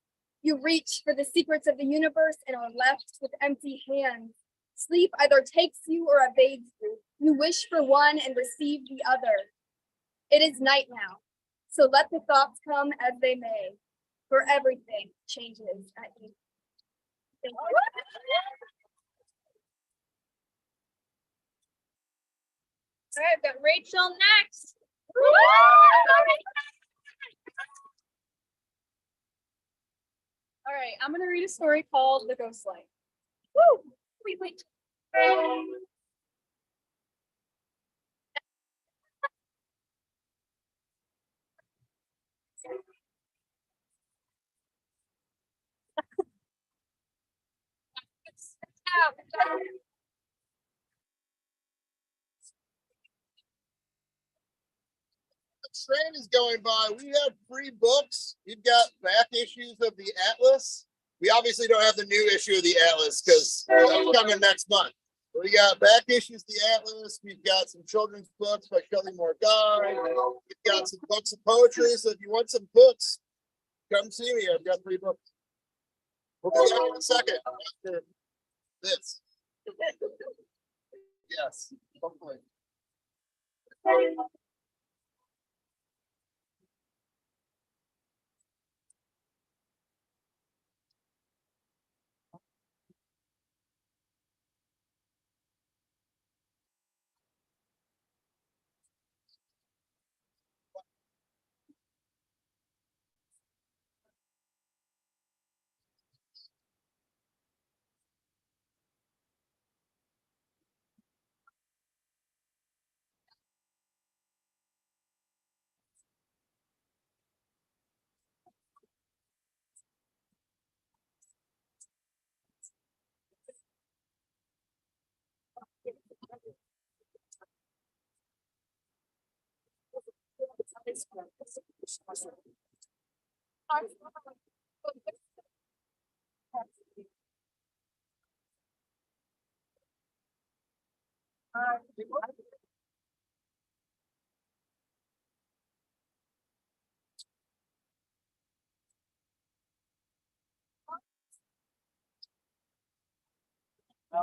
You reach for the secrets of the universe and are left with empty hands. Sleep either takes you or evades you. You wish for one and receive the other. It is night now, so let the thoughts come as they may, for everything changes at evening. Thank you. All right, I've got Rachel next. All right, I'm gonna read a story called The Ghost Light. Woo! Wait. Train is going by. We have free books. We've got back issues of the Atlas. We obviously don't have the new issue of the Atlas because that's coming next month. But we got back issues of the Atlas. We've got some children's books by Shelley Morgan. We've got some books of poetry. So if you want some books, come see me. I've got 3 books. We'll be back in a second after this. Yes, hopefully. 2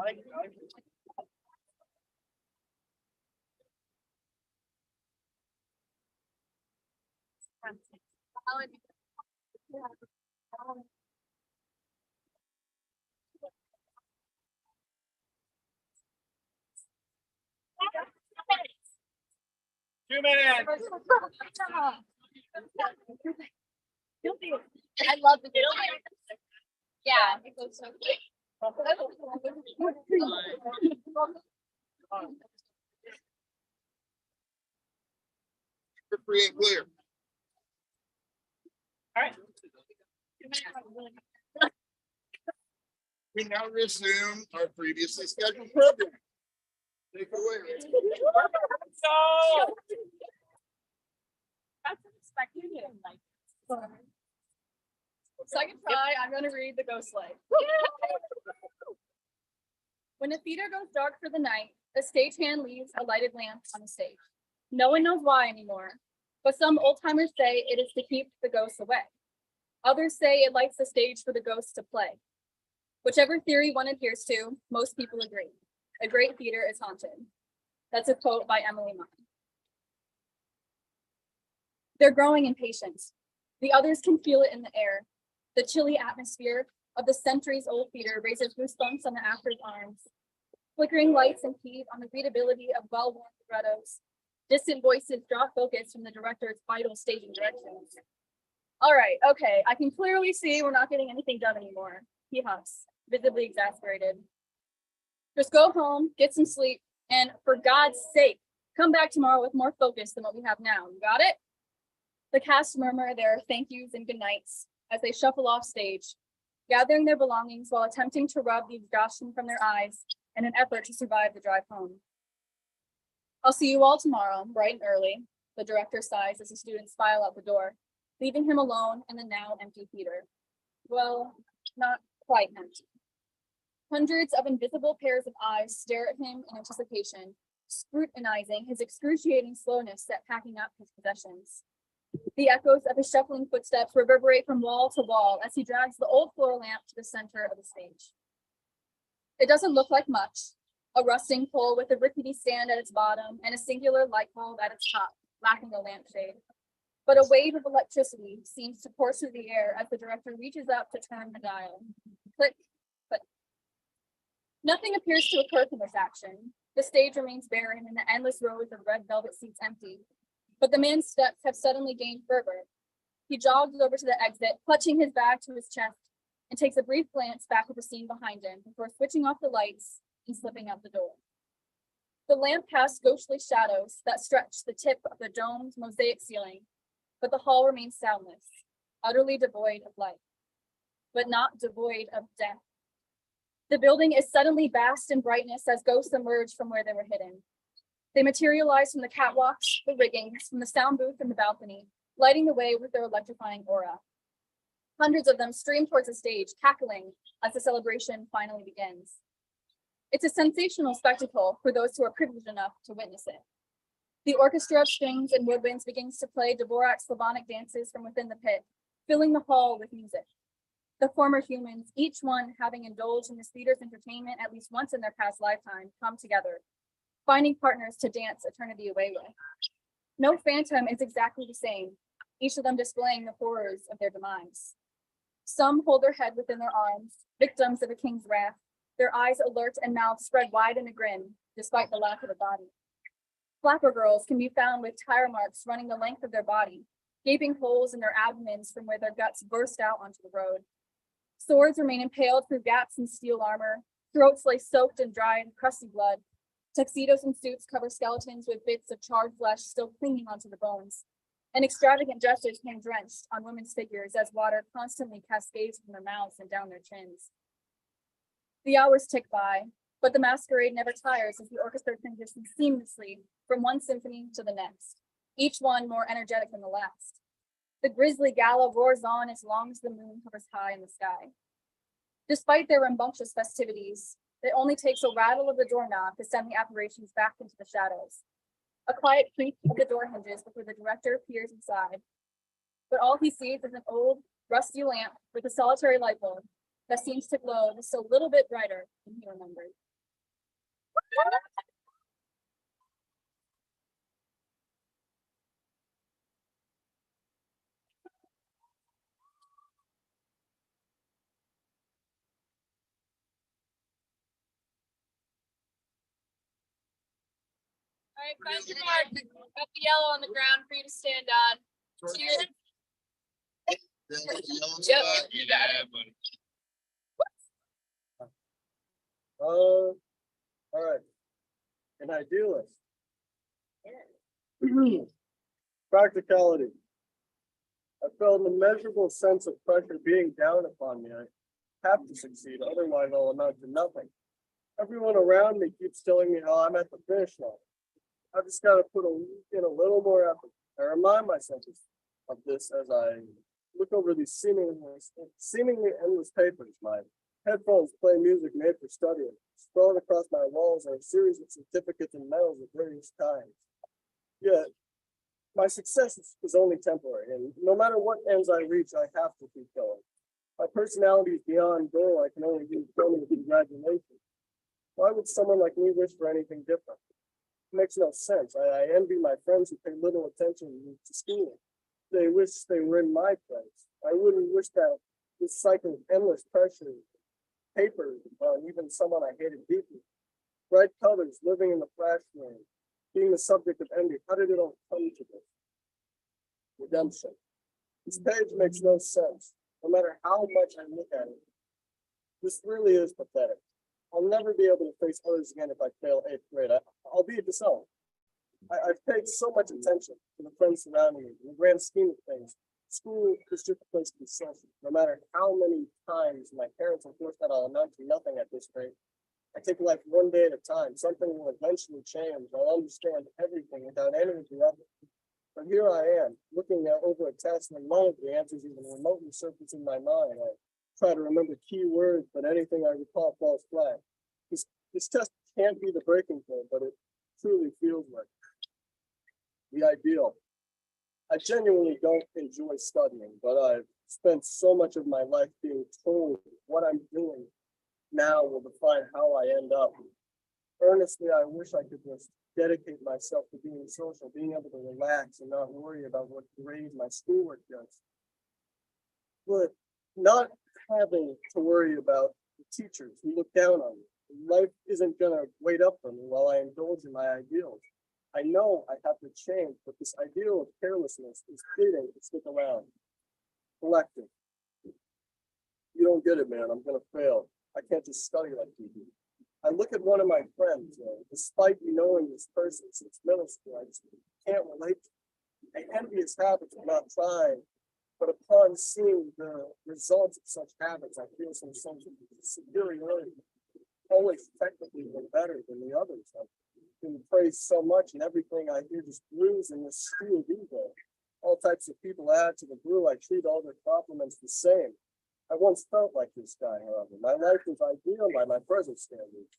minutes. I love the yeah, it goes so quick. For free and clear. We now resume our previously scheduled program. Take it away. So. That's unexpected. Second try, I'm gonna read the ghost light. When a theater goes dark for the night, the stagehand leaves a lighted lamp on the stage. No one knows why anymore, but some old timers say it is to keep the ghosts away. Others say it lights the stage for the ghosts to play. Whichever theory one adheres to, most people agree. A great theater is haunted. That's a quote by Emily Munn. They're growing impatient. The others can feel it in the air. The chilly atmosphere of the centuries-old theater raises goosebumps on the actors' arms. Flickering lights impede on the readability of well-worn librettos. Distant voices draw focus from the director's vital staging directions. All right, okay, I can clearly see we're not getting anything done anymore. He huffs, visibly exasperated. Just go home, get some sleep, and for God's sake, come back tomorrow with more focus than what we have now. You got it? The cast murmur their thank yous and good nights as they shuffle off stage, gathering their belongings while attempting to rub the exhaustion from their eyes in an effort to survive the drive home. I'll see you all tomorrow, bright and early, the director sighs as the students file out the door, leaving him alone in the now empty theater. Well, not quite empty. Hundreds of invisible pairs of eyes stare at him in anticipation, scrutinizing his excruciating slowness at packing up his possessions. The echoes of his shuffling footsteps reverberate from wall to wall as he drags the old floor lamp to the center of the stage. It doesn't look like much, a rusting pole with a rickety stand at its bottom and a singular light bulb at its top, lacking a lampshade. But a wave of electricity seems to course through the air as the director reaches up to turn the dial. Click, click. Nothing appears to occur from this action. The stage remains barren and the endless rows of red velvet seats empty. But the man's steps have suddenly gained fervor. He jogs over to the exit, clutching his bag to his chest, and takes a brief glance back at the scene behind him before switching off the lights and slipping out the door. The lamp casts ghostly shadows that stretch the tip of the domed mosaic ceiling, but the hall remains soundless, utterly devoid of light, but not devoid of death. The building is suddenly vast in brightness as ghosts emerge from where they were hidden. They materialize from the catwalks, the riggings, from the sound booth and the balcony, lighting the way with their electrifying aura. Hundreds of them stream towards the stage, cackling as the celebration finally begins. It's a sensational spectacle for those who are privileged enough to witness it. The orchestra of strings and woodwinds begins to play Dvorak's Slavonic dances from within the pit, filling the hall with music. The former humans, each one having indulged in this theater's entertainment at least once in their past lifetime, come together, finding partners to dance eternity away with. No phantom is exactly the same, each of them displaying the horrors of their demise. Some hold their head within their arms, victims of a king's wrath, their eyes alert and mouths spread wide in a grin, despite the lack of a body. Flapper girls can be found with tire marks running the length of their body, gaping holes in their abdomens from where their guts burst out onto the road. Swords remain impaled through gaps in steel armor, throats lay soaked in dried, crusty blood. Tuxedos and suits cover skeletons with bits of charred flesh still clinging onto the bones. And extravagant dresses hang drenched on women's figures as water constantly cascades from their mouths and down their chins. The hours tick by, but the masquerade never tires as the orchestra transitions seamlessly from one symphony to the next, each one more energetic than the last. The grisly gala roars on as long as the moon hovers high in the sky. Despite their rambunctious festivities, it only takes a rattle of the doorknob to send the apparitions back into the shadows. A quiet creak of the door hinges before the director peers inside. But all he sees is an old, rusty lamp with a solitary light bulb that seems to glow just a little bit brighter than he remembered. All right, find your mark. Got the yellow on the ground for you to stand on. Cheers. All right. An idealist. Practicality. I felt an immeasurable sense of pressure being down upon me. I have to succeed, otherwise I'll amount to nothing. Everyone around me keeps telling me how I'm at the finish line. I've just got to put in a little more effort. I remind myself of this as I look over these seemingly endless papers. My headphones play music made for studying. Sprawled across my walls are a series of certificates and medals of various kinds. Yet, my success is only temporary, and no matter what ends I reach, I have to keep going. My personality is beyond goal. I can only use only congratulations. Why would someone like me wish for anything different? It makes no sense. I envy my friends who pay little attention to school. They wish they were in my place. I wouldn't wish that this cycle of endless pressure, paper, on even someone I hated deeply. Bright colors, living in the flash frame, being the subject of envy. How did it all come to this? Redemption. This page makes no sense, no matter how much I look at it. This really is pathetic. I'll never be able to face others again if I fail 8th grade. I'll be disowned. I've paid so much attention to the friends surrounding me. In the grand scheme of things, school is just a place to be social. No matter how many times my parents enforce that I'll amount to nothing at this rate, I take life one day at a time. Something will eventually change. I'll understand everything without any of the others. But here I am, looking at over a test, and none of the answers even remotely surface in my mind. I try to remember key words, but anything I recall falls flat. This test can't be the breaking point, but it truly feels like the ideal. I genuinely don't enjoy studying, but I've spent so much of my life being told what I'm doing now will define how I end up. Earnestly, I wish I could just dedicate myself to being social, being able to relax and not worry about what grade my schoolwork does. But not having to worry about the teachers who look down on me. Life isn't gonna wait up for me while I indulge in my ideals. I know I have to change, but this ideal of carelessness is fitting to stick around. Collective. You don't get it, man. I'm gonna fail. I can't just study like you do. I look at one of my friends, despite knowing this person since middle school, I just can't relate to him. I envy his habits of not trying, but upon seeing the results of such habits, I feel some sense of superiority. Always technically been better than the others. I've been praised so much, and everything I hear just brews in this stew of ego. All types of people add to the brew. I treat all their compliments the same. I once felt like this guy, however. My life was ideal by my present standards.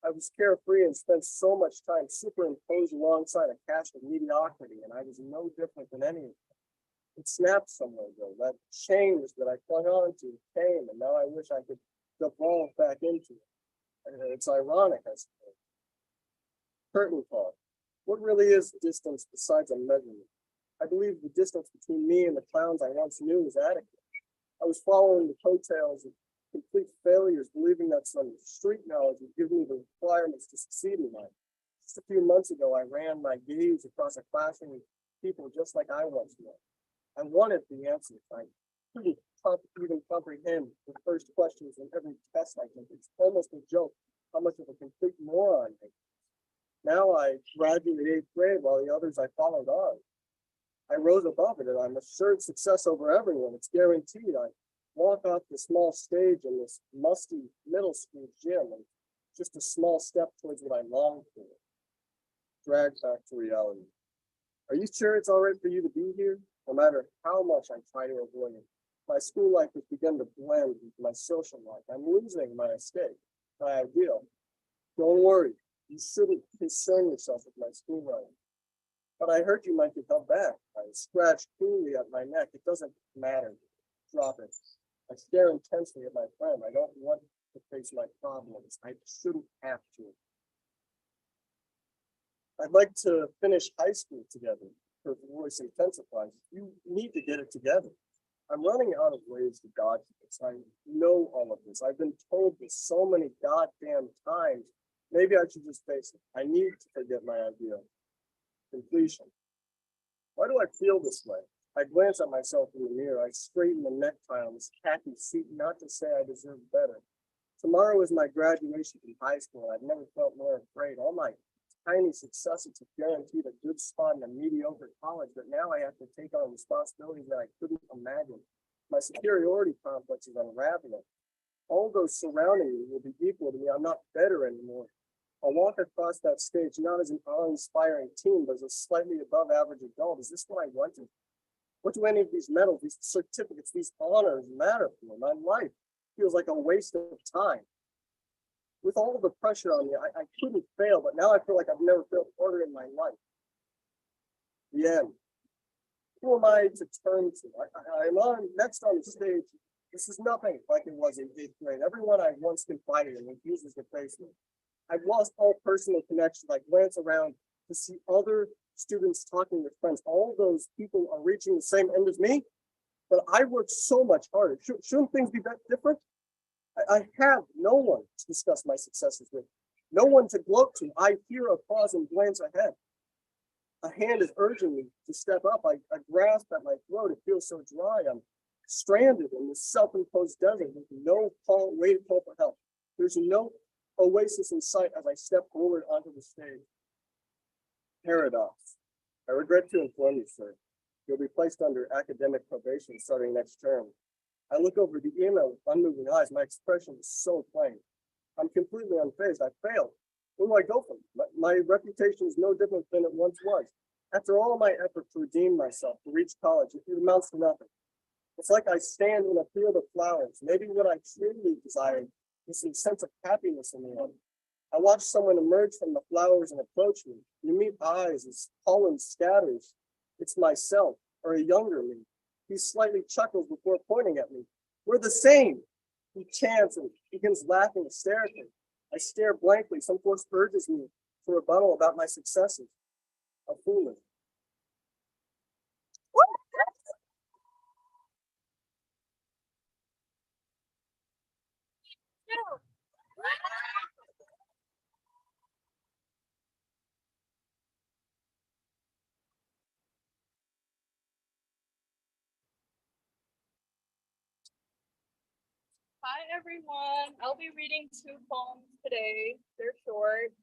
I was carefree and spent so much time superimposed alongside a cast of mediocrity, and I was no different than any of them. It snapped somewhere, though. That change that I clung on to came, and now I wish I could devolve back into it. It's ironic, I suppose. Curtain call. What really is distance besides a measurement? I believe the distance between me and the clowns I once knew was adequate. I was following the coattails of complete failures, believing that some street knowledge would give me the requirements to succeed in life. Just a few months ago, I ran my gaze across a classroom of people just like I once was. I wanted the answers. I couldn't even comprehend the first questions in every test I took. It's almost a joke how much of a complete moron I am. Now I graduated 8th grade while the others I followed on. I rose above it, and I'm assured success over everyone. It's guaranteed. I walk off the small stage in this musty middle school gym, and just a small step towards what I long for. Dragged back to reality. Are you sure it's all right for you to be here? No matter how much I try to avoid it. My school life has begun to blend with my social life. I'm losing my escape, my ideal. Don't worry. You shouldn't concern yourself with my school life. But I heard you might get held back. I scratched cleanly at my neck. It doesn't matter. Drop it. I stare intensely at my friend. I don't want to face my problems. I shouldn't have to. I'd like to finish high school together. Her voice intensifies. You need to get it together. I'm running out of ways to dodge this. I know all of this. I've been told this so many goddamn times. Maybe I should just face it. I need to forget my idea. Completion. Why do I feel this way? I glance at myself in the mirror. I straighten the necktie on this khaki suit, not to say I deserve better. Tomorrow is my graduation from high school. I've never felt more afraid. All my tiny successes have guaranteed a good spot in a mediocre college, but now I have to take on responsibilities that I couldn't imagine. My superiority complex is unraveling. All those surrounding me will be equal to me. I'm not better anymore. I'll walk across that stage not as an awe-inspiring teen, but as a slightly above average adult. Is this what I wanted? What do any of these medals, these certificates, these honors matter for? My life feels like a waste of time. With all of the pressure on me, I couldn't fail, but now I feel like I've never failed harder in my life. The end. Who am I to turn to? I'm next on the stage. This is nothing like it was in 8th grade. Everyone I once confided in refuses to face me. I've lost all personal connections. I glance around to see other students talking with friends. All those people are reaching the same end as me, but I work so much harder. Shouldn't things be that different? I have no one to discuss my successes with, no one to gloat to. I hear applause and glance ahead. A hand is urging me to step up. I grasp at my throat. It feels so dry. I'm stranded in this self-imposed desert with no way to call for help. There's no oasis in sight as I step forward onto the stage. Paradox. I regret to inform you, sir. You'll be placed under academic probation starting next term. I look over the email with unmoving eyes. My expression is so plain. I'm completely unfazed. I failed. Where do I go from? My reputation is no different than it once was. After all my effort to redeem myself, to reach college, it amounts to nothing. It's like I stand in a field of flowers. Maybe what I truly desire is some sense of happiness in the end. I watch someone emerge from the flowers and approach me. You meet eyes as pollen scatters. It's myself, or a younger me. He slightly chuckles before pointing at me. We're the same. He chants and begins laughing hysterically. I stare blankly. Some force urges me to rebuttal about my successes. A foolish. Hi, everyone. I'll be reading 2 poems today. They're short.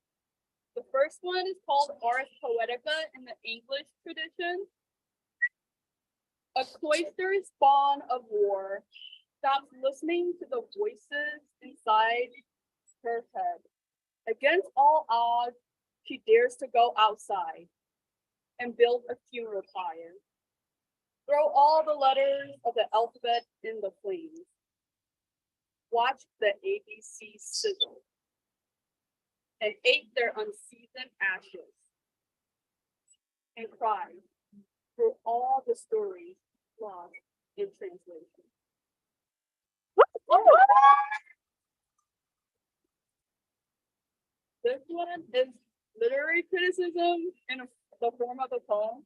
The first one is called Ars Poetica in the English tradition. A cloister's spawn of war stops listening to the voices inside her head. Against all odds, she dares to go outside and build a funeral pyre. Throw all the letters of the alphabet in the flames. Watch the ABC sizzle and ate their unseasoned ashes and cried for all the stories lost in translation. This one is literary criticism in the form of a poem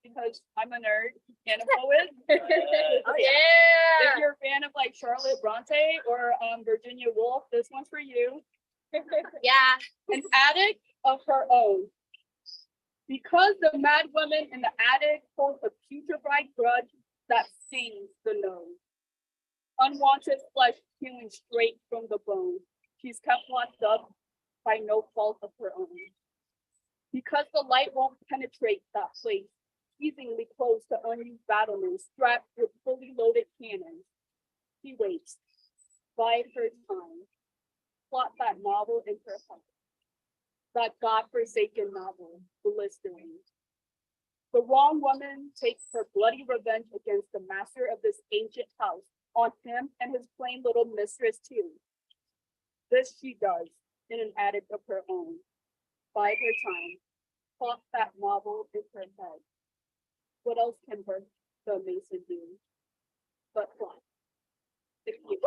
because I'm a nerd and a poet. Oh yeah. If you're a fan of like Charlotte Bronte or Virginia Woolf, this one's for you. Yeah. An addict of her own. Because the mad woman in the attic holds a putrefied grudge that stings the nose. Unwanted flesh peeling straight from the bone. She's kept locked up by no fault of her own. Because the light won't penetrate that place, teasingly close to unused battlemen strapped with fully loaded cannons. She waits, bide her time, plot that novel in her heart. That godforsaken novel, blistering. The wrong woman takes her bloody revenge against the master of this ancient house, on him and his plain little mistress too. This she does in an attic of her own. Bide her time, plot that novel in her head. What else can her, the mason, do but plot? Thank you.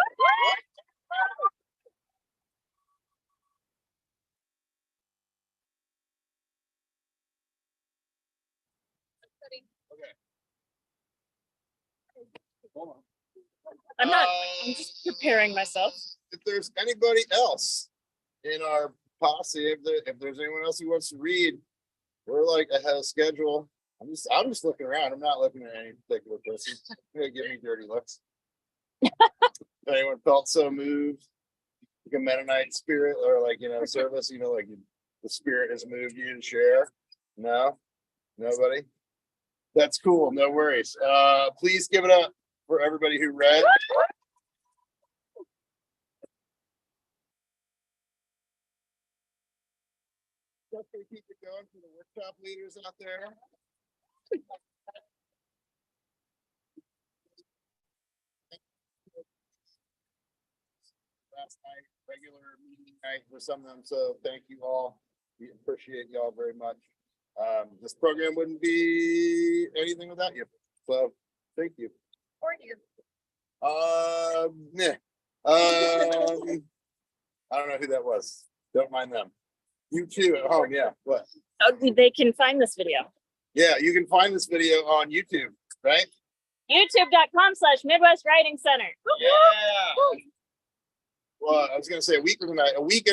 I'm not, I'm just preparing myself. If there's anybody else in our posse, if there's anyone else who wants to read, we're like ahead of schedule. I'm just looking around. I'm not looking at any particular person. They're gonna give me dirty looks. If anyone felt so moved, like a Mennonite spirit or like, service, like the spirit has moved you to share. No, nobody. That's cool. No worries. Please give it up for everybody who read. Definitely keep it going for the workshop leaders out there. Last night, regular meeting night for some of them, so thank you all. We appreciate y'all very much. This program wouldn't be anything without you, so thank you. Or you. Yeah. I don't know who that was. Don't mind them. You too at home, yeah. What? Oh, they can find this video. Yeah, you can find this video on YouTube, right? YouTube.com/Midwest Writing Center. Yeah. Well, I was gonna say a week and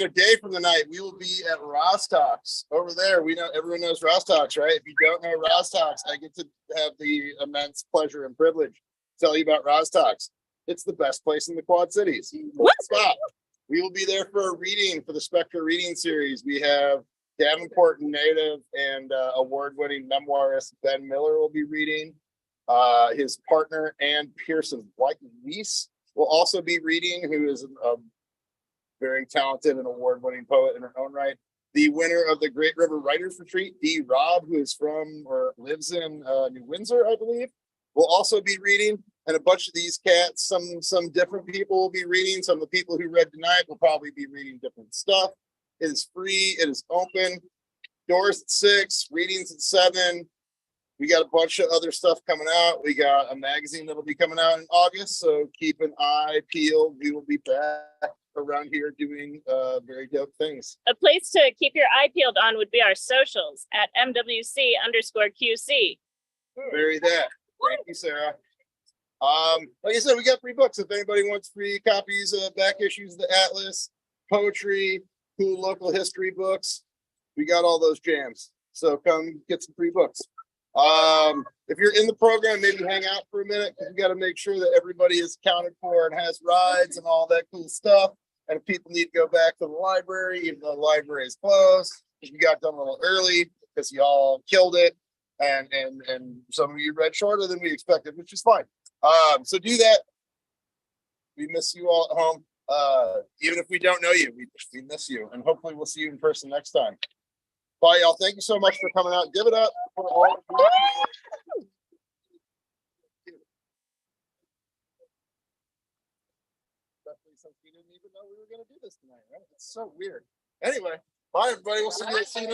a day from the night, we will be at Rostock's over there. We know everyone knows Rostock's, right? If you don't know Rostock's, I get to have the immense pleasure and privilege to tell you about Rostock's. It's the best place in the Quad Cities. Stop. We will be there for a reading for the Spectra reading series. We have Davenport native and award-winning memoirist Ben Miller will be reading. His partner Ann Pearson White Weiss will also be reading, who is a very talented and award-winning poet in her own right. The winner of the Great River Writers Retreat, Dee Robb, who is from or lives in New Windsor, I believe, will also be reading. And a bunch of these cats, some different people will be reading. Some of the people who read tonight will probably be reading different stuff. It is free. It is open. Doors at 6, readings at 7. We got a bunch of other stuff coming out. We got a magazine that'll be coming out in August. So keep an eye peeled. We will be back around here doing very dope things. A place to keep your eye peeled on would be our socials at MWC_QC. Very that. Thank you, Sarah. Like I said, we got free books. If anybody wants free copies of back issues of the Atlas, poetry, cool local history books, we got all those jams. So come get some free books. If you're in the program, maybe hang out for a minute because we got to make sure that everybody is accounted for and has rides and all that cool stuff. And if people need to go back to the library, even though the library is closed, because we got done a little early because y'all killed it, and some of you read shorter than we expected, which is fine. So do that. We miss you all at home. Even if we don't know you, we miss you, and hopefully we'll see you in person next time. Bye, y'all. Thank you so much for coming out. Give it up for all. Especially since we didn't even know we were going to do this tonight, right? It's so weird. Anyway, bye, everybody. We'll see you.